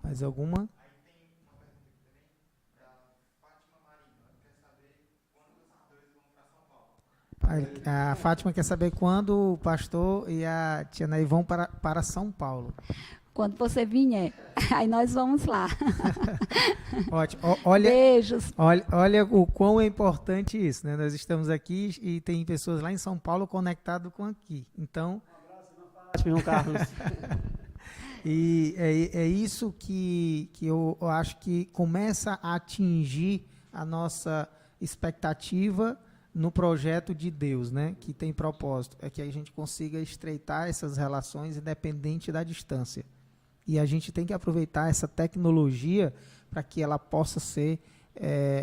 Mais alguma? Aí tem uma pergunta também da Fátima Marina. Quer saber quando os pastores vão para São Paulo? A Fátima quer saber quando o pastor e a tia Ney vão para São Paulo. Quando você vier, aí nós vamos lá. Ótimo. Olha, beijos. Olha o quão é importante isso, né? Nós estamos aqui e tem pessoas lá em São Paulo conectadas com aqui. Então, Um abraço, irmão Fátima, irmão Carlos. E é isso que eu acho que começa a atingir a nossa expectativa no projeto de Deus, né? Que tem propósito. É que a gente consiga estreitar essas relações independente da distância. E a gente tem que aproveitar essa tecnologia para que ela possa ser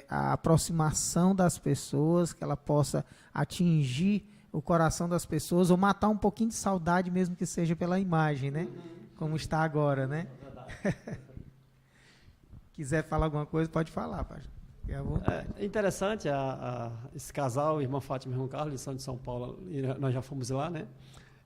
a aproximação das pessoas, que ela possa atingir o coração das pessoas ou matar um pouquinho de saudade, mesmo que seja pela imagem, né? Como está agora, né? Quiser falar alguma coisa, pode falar, pastor. É interessante esse casal, irmã Fátima e irmão Carlos, eles são de São Paulo, e nós já fomos lá, né?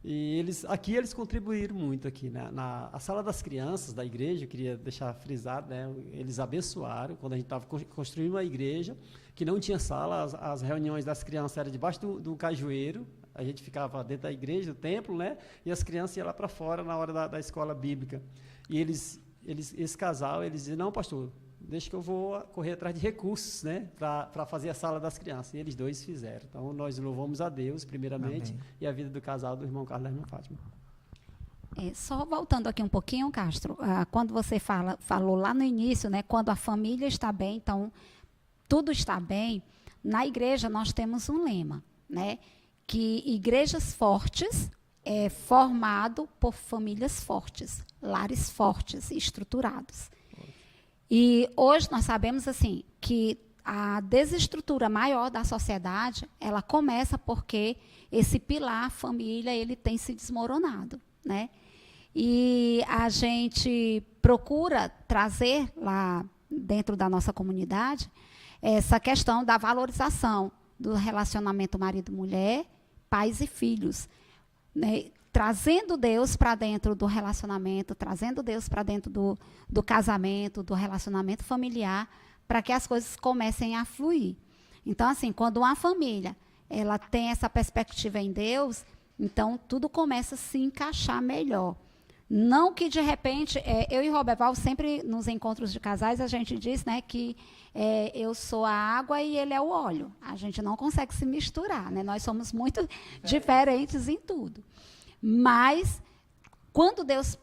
E eles contribuíram muito aqui, né? A sala das crianças da igreja, eu queria deixar frisado, né? Eles abençoaram quando a gente estava construindo uma igreja que não tinha sala, as reuniões das crianças eram debaixo do cajueiro, a gente ficava dentro da igreja, do templo, né? E as crianças iam lá para fora na hora da escola bíblica. E esse casal, eles diziam, não, pastor, deixa que eu vou correr atrás de recursos, né, para fazer a sala das crianças. E eles dois fizeram. Então, nós louvamos a Deus, primeiramente, amém, e a vida do casal do irmão Carlos e da irmã Fátima. Só voltando aqui um pouquinho, Castro, quando você falou lá no início, né, quando a família está bem, então, tudo está bem, na igreja nós temos um lema, né, que igrejas fortes é formado por famílias fortes, lares fortes, estruturados. E hoje nós sabemos assim que a desestrutura maior da sociedade, ela começa porque esse pilar família, ele tem se desmoronado, né? E a gente procura trazer lá dentro da nossa comunidade essa questão da valorização do relacionamento marido-mulher, pais e filhos, né? trazendo Deus para dentro do relacionamento, trazendo Deus para dentro do casamento, do relacionamento familiar, para que as coisas comecem a fluir. Então, assim, quando uma família ela tem essa perspectiva em Deus, então tudo começa a se encaixar melhor. Não que, de repente, eu e Roberval, sempre nos encontros de casais, a gente diz, né, que eu sou a água e ele é o óleo. A gente não consegue se misturar, né? Nós somos muito diferentes em tudo. Mas, quando Deus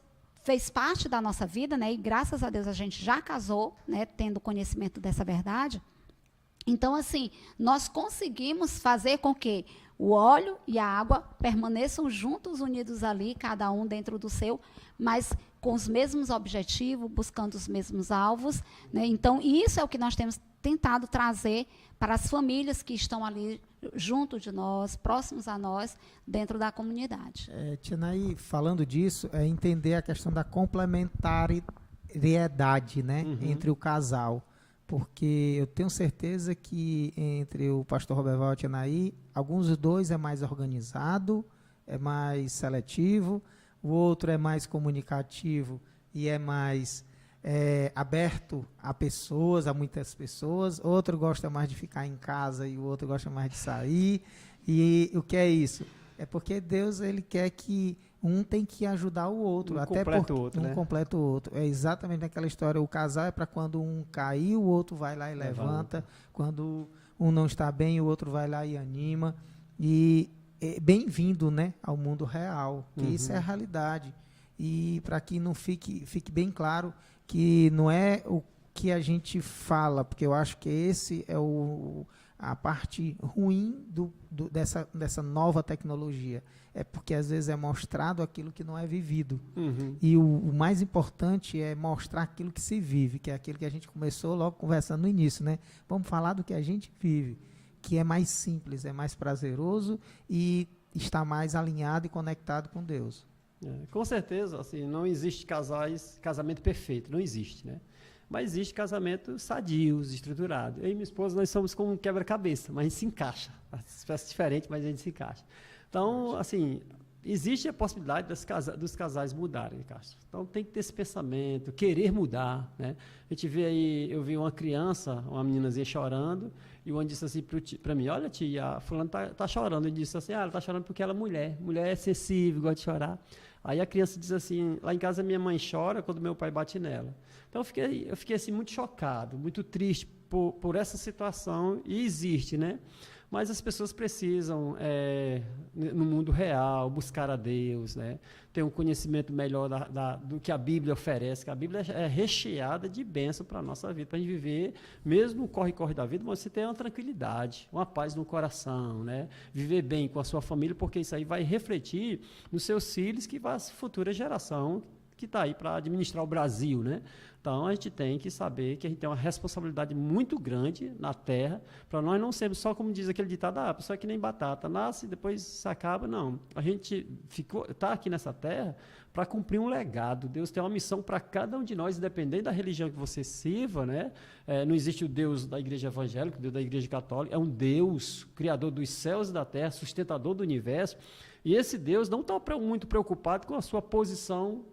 fez parte da nossa vida, né, e graças a Deus a gente já casou, né, tendo conhecimento dessa verdade, então, assim, nós conseguimos fazer com que o óleo e a água permaneçam juntos, unidos ali, cada um dentro do seu, mas com os mesmos objetivos, buscando os mesmos alvos, né? Então, isso é o que nós temos tentado trazer para as famílias que estão ali junto de nós, próximos a nós, dentro da comunidade. Tia Naí, falando disso, é entender a questão da complementariedade, né, entre o casal. Porque eu tenho certeza que entre o pastor Roberval e a Tia Naí, alguns dos dois é mais organizado, é mais seletivo, o outro é mais comunicativo e é mais aberto a pessoas, a muitas pessoas, outro gosta mais de ficar em casa e o outro gosta mais de sair. E o que é isso? É porque Deus ele quer que um tem que ajudar o outro, até porque um completa o outro. É exatamente aquela história, o casal é para quando um cair, o outro vai lá e levanta. Quando um não está bem, o outro vai lá e anima. E bem-vindo, né, ao mundo real, que isso é a realidade. E para que não fique bem claro que não é o que a gente fala, porque eu acho que esse é a parte ruim dessa nova tecnologia. É porque às vezes é mostrado aquilo que não é vivido. E o mais importante é mostrar aquilo que se vive, que é aquilo que a gente começou logo conversando no início, né? Vamos falar do que a gente vive, que é mais simples, é mais prazeroso e está mais alinhado e conectado com Deus. Com certeza, assim, não existe casamento perfeito, não existe, né? Mas existe casamento sadios, estruturado. Eu e minha esposa, nós somos como um quebra-cabeça, mas a gente se encaixa. As peças diferentes, mas a gente se encaixa. Então, assim, existe a possibilidade dos casais mudarem, Castro. Então, tem que ter esse pensamento, querer mudar, né? A gente vê aí, eu vi uma criança, uma meninazinha chorando, e o Ana disse assim para mim, olha, tia, a fulana tá chorando. Ele disse assim, ela tá chorando porque ela é mulher. Mulher é sensível, gosta de chorar. Aí a criança diz assim, lá em casa minha mãe chora quando meu pai bate nela. Então eu fiquei assim muito chocado, muito triste por essa situação, e existe, né? Mas as pessoas precisam, no mundo real, buscar a Deus, né? Ter um conhecimento melhor do que a Bíblia oferece, que a Bíblia é recheada de bênção para a nossa vida, para a gente viver, mesmo no corre-corre da vida, mas você ter uma tranquilidade, uma paz no coração, né? Viver bem com a sua família, porque isso aí vai refletir nos seus filhos, que vai a futura geração que está aí para administrar o Brasil, né? Então, a gente tem que saber que a gente tem uma responsabilidade muito grande na terra, para nós não sermos só, como diz aquele ditado, a pessoa é que nem batata, nasce e depois se acaba. Não, a gente está aqui nessa terra para cumprir um legado. Deus tem uma missão para cada um de nós, independente da religião que você sirva, né? Não existe o Deus da igreja evangélica, o Deus da igreja católica, é um Deus, criador dos céus e da terra, sustentador do universo. E esse Deus não está muito preocupado com a sua posição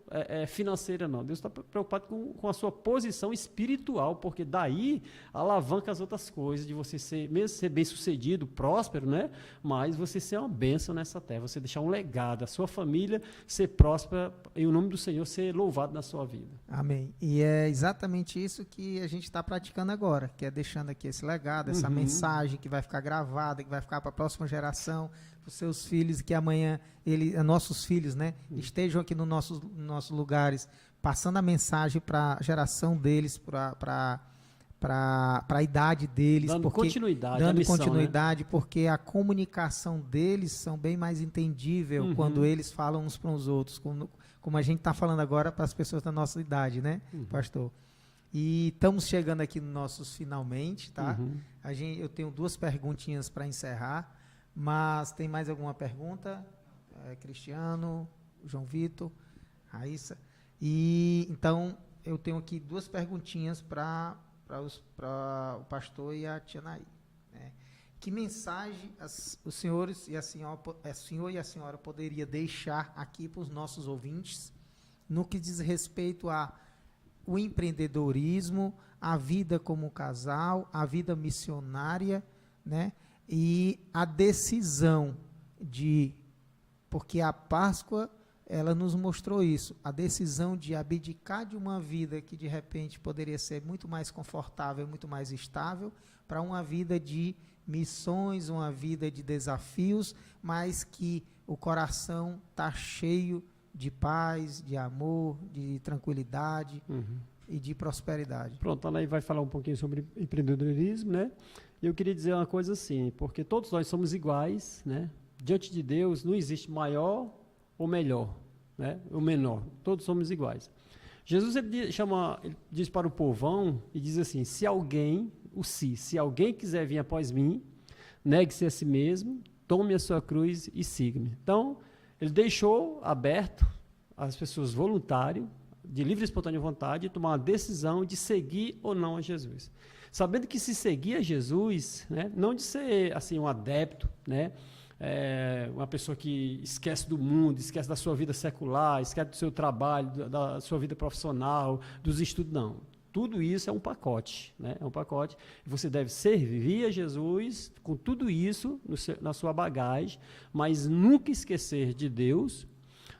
financeira, não. Deus está preocupado com a sua posição espiritual, porque daí alavanca as outras coisas, de você mesmo ser bem-sucedido, próspero, né? Mas você ser uma bênção nessa terra, você deixar um legado, a sua família ser próspera e o nome do Senhor ser louvado na sua vida. Amém. E é exatamente isso que a gente está praticando agora, que é deixando aqui esse legado, essa mensagem que vai ficar gravada, que vai ficar para a próxima geração, para os seus filhos, que amanhã nossos filhos, né, estejam aqui nos nossos lugares, passando a mensagem para a geração deles, para a idade deles. Dando continuidade, dando missão, continuidade, né? Porque a comunicação deles são bem mais entendível quando eles falam uns para os outros, como a gente está falando agora para as pessoas da nossa idade, né, pastor? E estamos chegando aqui nos nossos finalmente, tá? Eu tenho 2 perguntinhas para encerrar, mas tem mais alguma pergunta? Cristiano, João Vitor, Raíssa. E então eu tenho aqui 2 perguntinhas para o pastor e a tia Naí, né? que mensagem os senhores e a senhora poderia deixar aqui para os nossos ouvintes no que diz respeito ao empreendedorismo, a vida como casal, a vida missionária, né? E a decisão porque a Páscoa, ela nos mostrou isso, a decisão de abdicar de uma vida que de repente poderia ser muito mais confortável, muito mais estável, para uma vida de missões, uma vida de desafios, mas que o coração está cheio de paz, de amor, de tranquilidade e de prosperidade. Pronto, a Anaí vai falar um pouquinho sobre empreendedorismo, né? E eu queria dizer uma coisa assim, porque todos nós somos iguais, né? Diante de Deus não existe maior ou melhor, né? Ou menor, todos somos iguais. Jesus ele diz para o povão e diz assim: se alguém quiser vir após mim, negue-se a si mesmo, tome a sua cruz e siga-me. Então, ele deixou aberto as pessoas voluntárias, de livre e espontânea vontade, de tomar uma decisão de seguir ou não a Jesus. Sabendo que se seguir a Jesus, né, não de ser assim um adepto, né, uma pessoa que esquece do mundo, esquece da sua vida secular, esquece do seu trabalho, da sua vida profissional, dos estudos, não. Tudo isso é um pacote, né? É um pacote. Você deve servir a Jesus com tudo isso na sua bagagem, mas nunca esquecer de Deus,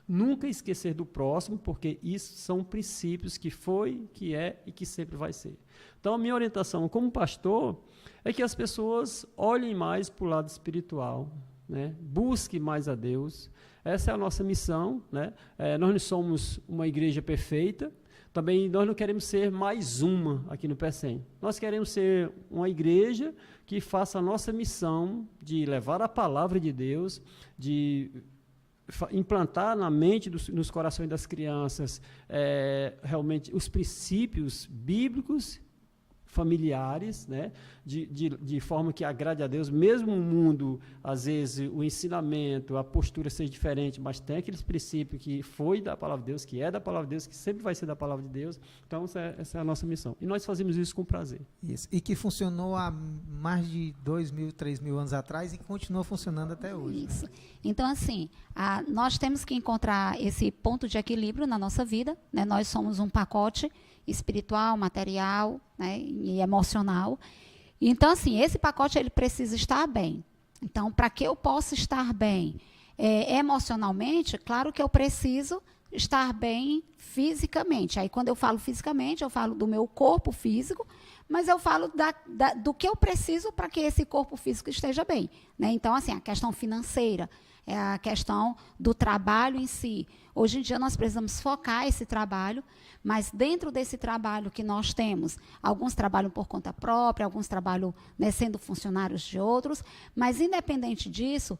nunca esquecer do próximo, porque isso são princípios que foi, que é e que sempre vai ser. Então, a minha orientação como pastor é que as pessoas olhem mais para o lado espiritual, né? Busquem mais a Deus. Essa é a nossa missão, né? Nós não somos uma igreja perfeita, também nós não queremos ser mais uma aqui no PECEM. Nós queremos ser uma igreja que faça a nossa missão de levar a palavra de Deus, de implantar na mente, nos corações das crianças, realmente os princípios bíblicos, familiares, né? De forma que agrade a Deus, mesmo o mundo, às vezes, o ensinamento, a postura seja diferente, mas tem aqueles princípios que foi da palavra de Deus, que é da palavra de Deus, que sempre vai ser da palavra de Deus. Então, essa é a nossa missão. E nós fazemos isso com prazer. Isso. E que funcionou há mais de 2.000, 3.000 anos atrás e continua funcionando até hoje. Isso. Então, assim, nós temos que encontrar esse ponto de equilíbrio na nossa vida, né? Nós somos um pacote espiritual, material, né, e emocional. Então, assim, esse pacote ele precisa estar bem. Então, para que eu possa estar bem emocionalmente, claro que eu preciso estar bem fisicamente. Aí, quando eu falo fisicamente, eu falo do meu corpo físico, mas eu falo do que eu preciso para que esse corpo físico esteja bem, né? Então, assim, a questão financeira, é a questão do trabalho em si. Hoje em dia nós precisamos focar esse trabalho, mas dentro desse trabalho que nós temos, alguns trabalham por conta própria, alguns trabalham, né, sendo funcionários de outros, mas independente disso,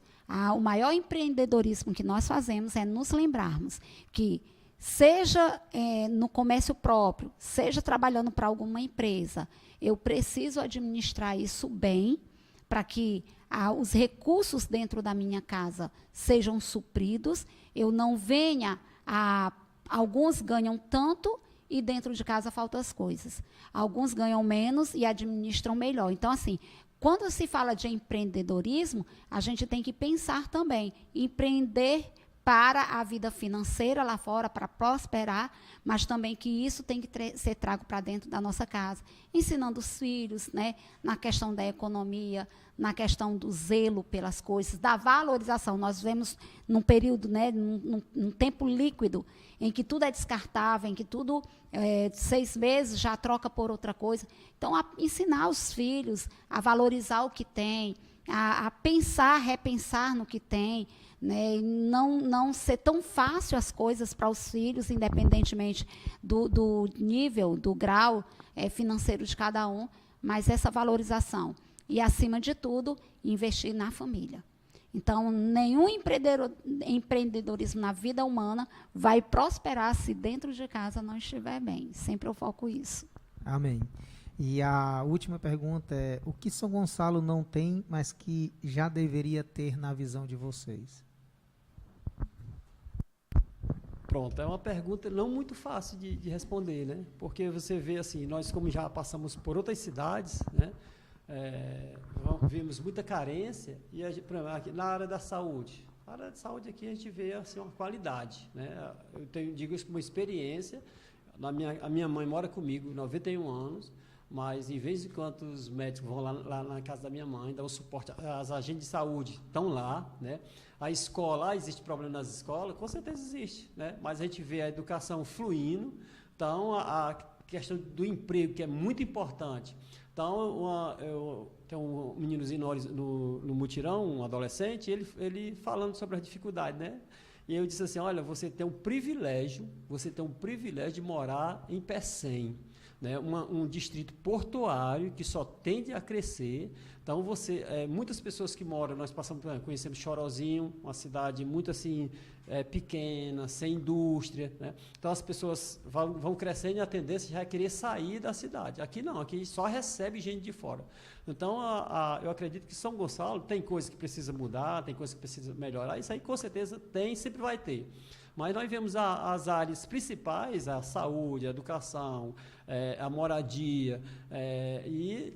o maior empreendedorismo que nós fazemos é nos lembrarmos que seja no comércio próprio, seja trabalhando para alguma empresa, eu preciso administrar isso bem para que os recursos dentro da minha casa sejam supridos, eu não venha alguns ganham tanto e dentro de casa faltam as coisas. Alguns ganham menos e administram melhor. Então, assim, quando se fala de empreendedorismo, a gente tem que pensar também, empreender para a vida financeira lá fora, para prosperar, mas também que isso tem que ser trago para dentro da nossa casa, ensinando os filhos, né, na questão da economia, na questão do zelo pelas coisas, da valorização. Nós vivemos num período, né, num tempo líquido, em que tudo é descartável, em que tudo, 6 meses já troca por outra coisa. Então, ensinar os filhos a valorizar o que tem, a pensar, repensar no que tem, né, e não ser tão fácil as coisas para os filhos, independentemente do nível, do grau financeiro de cada um, mas essa valorização. E, acima de tudo, investir na família. Então, nenhum empreendedorismo na vida humana vai prosperar se dentro de casa não estiver bem. Sempre eu foco isso. Amém. E a última pergunta é: o que São Gonçalo não tem, mas que já deveria ter na visão de vocês? Pronto, é uma pergunta não muito fácil de responder, né? Porque você vê assim, nós como já passamos por outras cidades, né? vimos muita carência, e por exemplo, aqui, na área da saúde. Na área da saúde aqui a gente vê assim, uma qualidade, né? Digo isso como experiência. A minha mãe mora comigo, 91 anos, mas em vez de quando os médicos vão lá na casa da minha mãe, dão suporte, as agentes de saúde estão lá, né? A escola, existe problema nas escolas? Com certeza existe, né? Mas a gente vê a educação fluindo, então a questão do emprego, que é muito importante. Então, tem um meninozinho no mutirão, um adolescente, ele falando sobre as dificuldades, né? E eu disse assim, olha, você tem um privilégio de morar em Pecém, né? Um distrito portuário que só tende a crescer. Então, muitas pessoas que moram, nós conhecemos Chorozinho, uma cidade muito assim, pequena, sem indústria, né? Então, as pessoas vão crescendo e a tendência já é querer sair da cidade. Aqui não, aqui só recebe gente de fora. Então, eu acredito que São Gonçalo tem coisas que precisa mudar, tem coisas que precisa melhorar, isso aí com certeza tem, sempre vai ter. Mas nós vemos as áreas principais, a saúde, a educação, a moradia e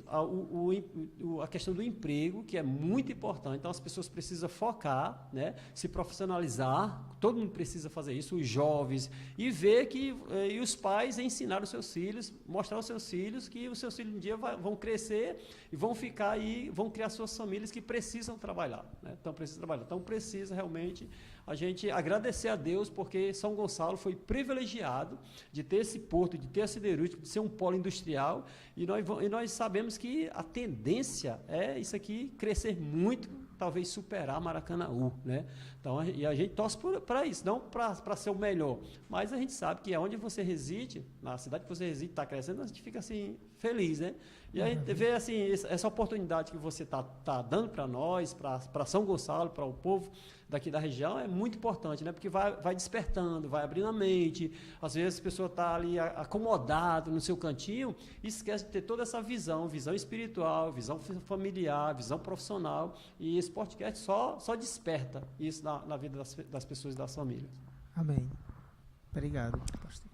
a questão do emprego, que é muito importante. Então, as pessoas precisam focar, né, se profissionalizar, todo mundo precisa fazer isso, os jovens, e ver e os pais ensinar os seus filhos, mostrar aos seus filhos que os seus filhos um dia vão crescer e vão ficar aí, vão criar suas famílias que precisam trabalhar, né? Então, precisa realmente a gente agradecer a Deus, porque São Gonçalo foi privilegiado de ter esse porto, de ter a siderúrgica, de ser um polo industrial, e nós sabemos que a tendência é isso aqui crescer muito, talvez superar Maracanaú, né? Então, e a gente torce para isso, não para ser o melhor, mas a gente sabe que onde você reside, na cidade que você reside, está crescendo, a gente fica assim, feliz, né? E a gente vê assim, essa oportunidade que você está dando para nós, para São Gonçalo, para o povo daqui da região, é muito importante, né? Porque vai despertando, vai abrindo a mente. Às vezes a pessoa está ali acomodada no seu cantinho e esquece de ter toda essa visão espiritual, visão familiar, visão profissional, e esse podcast só desperta isso na vida das pessoas e das famílias. Amém. Obrigado, pastor.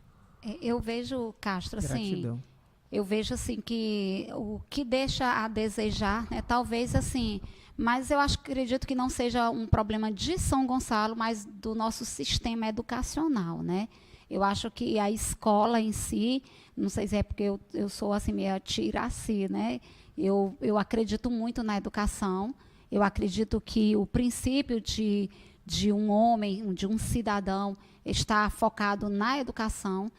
Eu vejo, Castro, Gratidão. assim, eu vejo assim que o que deixa a desejar, né, talvez assim, mas eu acredito que não seja um problema de São Gonçalo, mas do nosso sistema educacional, né? Eu acho que a escola em si, não sei se é porque eu sou assim meio tiraci, né? Eu acredito muito na educação. Eu acredito que o princípio de um homem, de um cidadão, está focado na educação.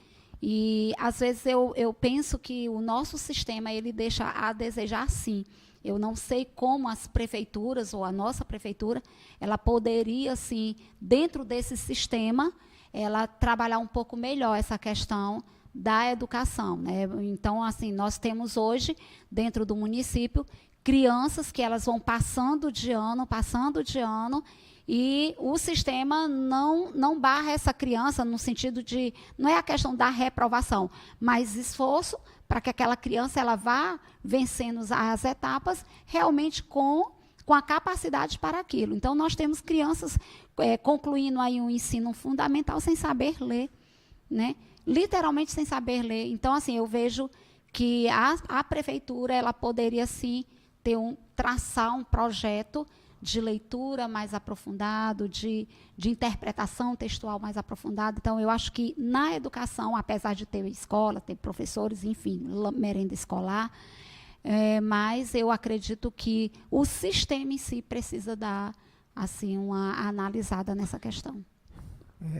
E, às vezes, eu penso que o nosso sistema ele deixa a desejar, sim. Eu não sei como as prefeituras, ou a nossa prefeitura, ela poderia, assim, dentro desse sistema, ela trabalhar um pouco melhor essa questão da educação, né? Então, assim, nós temos hoje, dentro do município, crianças que elas vão passando de ano, e o sistema não barra essa criança no sentido de, não é a questão da reprovação, mas esforço para que aquela criança ela vá vencendo as etapas realmente com a capacidade para aquilo. Então, nós temos crianças concluindo aí um ensino fundamental sem saber ler, né? Literalmente sem saber ler. Então, assim, eu vejo que a prefeitura ela poderia, sim, traçar um projeto de leitura mais aprofundado, de interpretação textual mais aprofundada. Então, eu acho que na educação, apesar de ter escola, ter professores, enfim, merenda escolar, mas eu acredito que o sistema em si precisa dar assim, uma analisada nessa questão.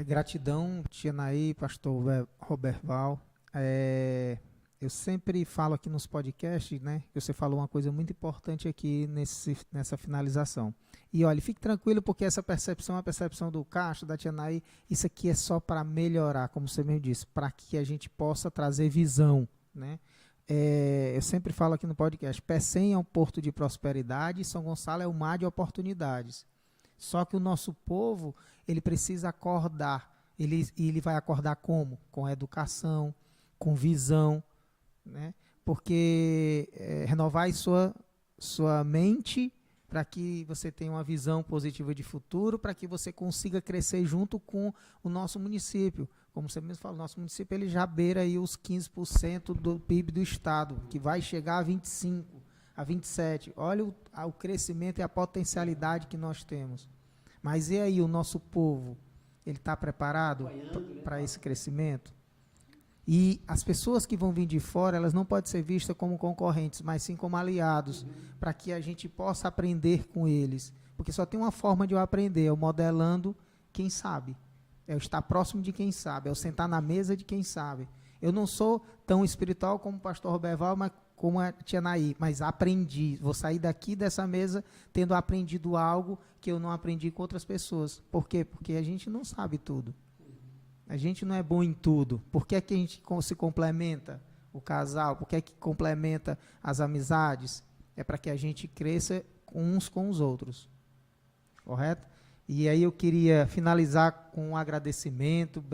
Gratidão, tia Naí, pastor Roberval. Eu sempre falo aqui nos podcasts, né, que você falou uma coisa muito importante aqui nessa finalização. E olha, fique tranquilo, porque essa percepção, a percepção do Castro, da tia Naí, isso aqui é só para melhorar, como você mesmo disse, para que a gente possa trazer visão, né? Eu sempre falo aqui no podcast, Pecém é um porto de prosperidade, São Gonçalo é um mar de oportunidades. Só que o nosso povo, ele precisa acordar. Ele vai acordar como? Com educação, com visão, né? Porque renovar sua mente para que você tenha uma visão positiva de futuro, para que você consiga crescer junto com o nosso município. Como você mesmo falou, nosso município ele já beira aí os 15% do PIB do estado, que vai chegar a 25%. a 27. Olha o crescimento e a potencialidade que nós temos. Mas e aí, o nosso povo, ele está preparado para esse crescimento? E as pessoas que vão vir de fora, elas não podem ser vistas como concorrentes, mas sim como aliados, para que a gente possa aprender com eles. Porque só tem uma forma de eu aprender, é o modelando quem sabe. É o estar próximo de quem sabe, é o sentar na mesa de quem sabe. Eu não sou tão espiritual como o pastor Roberval, mas como a tia Naí, mas aprendi. Vou sair daqui dessa mesa tendo aprendido algo que eu não aprendi com outras pessoas. Por quê? Porque a gente não sabe tudo. A gente não é bom em tudo. Por que é que a gente se complementa, o casal? Por que é que complementa as amizades? É para que a gente cresça uns com os outros. Correto? E aí eu queria finalizar com um agradecimento,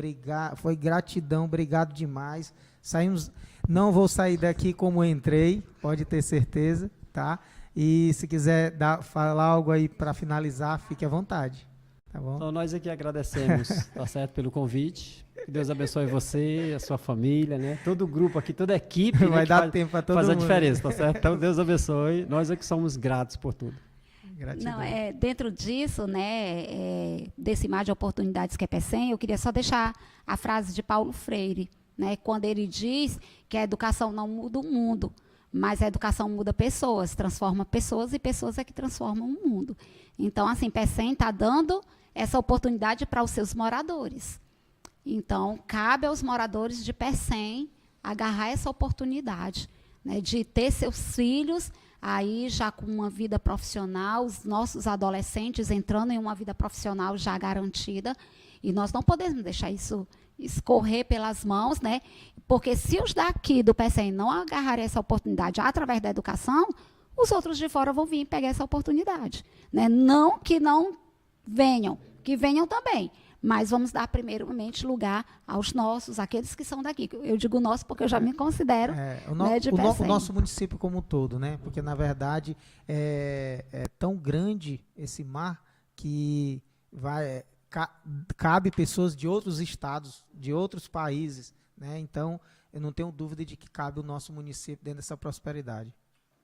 foi gratidão, obrigado demais. Saímos, não vou sair daqui como entrei, pode ter certeza, tá? E se quiser falar algo aí para finalizar, fique à vontade, tá bom? Então nós aqui agradecemos, tá certo, pelo convite. Que Deus abençoe você, a sua família, né? Todo o grupo aqui, toda a equipe, Vai né, dar tempo para todo faz mundo. a diferença, tá certo? Então Deus abençoe. Nós é que somos gratos por tudo. Gratidão. Não, dentro disso, né, desse mar de oportunidades que é PECEM, eu queria só deixar a frase de Paulo Freire, né, quando ele diz que a educação não muda o mundo, mas a educação muda pessoas, transforma pessoas e pessoas é que transformam o mundo. Então, assim, PECEM está dando essa oportunidade para os seus moradores. Então, cabe aos moradores de PECEM agarrar essa oportunidade, né, de ter seus filhos aí já com uma vida profissional, os nossos adolescentes entrando em uma vida profissional já garantida, e nós não podemos deixar isso escorrer pelas mãos, né? Porque se os daqui do PECEM não agarrarem essa oportunidade através da educação, os outros de fora vão vir pegar essa oportunidade, né? Não que não venham, que venham também, mas vamos dar primeiramente lugar aos nossos, aqueles que são daqui. Eu digo nosso porque eu já me considero de PECEM. O nosso município como um todo, né? Porque, na verdade, é tão grande esse mar que cabe pessoas de outros estados, de outros países, né? Então, eu não tenho dúvida de que cabe o nosso município dentro dessa prosperidade,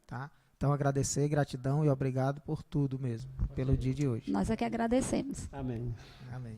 tá? Então, agradecer, gratidão e obrigado por tudo mesmo, pelo dia de hoje. Nós é que agradecemos. Amém. Amém.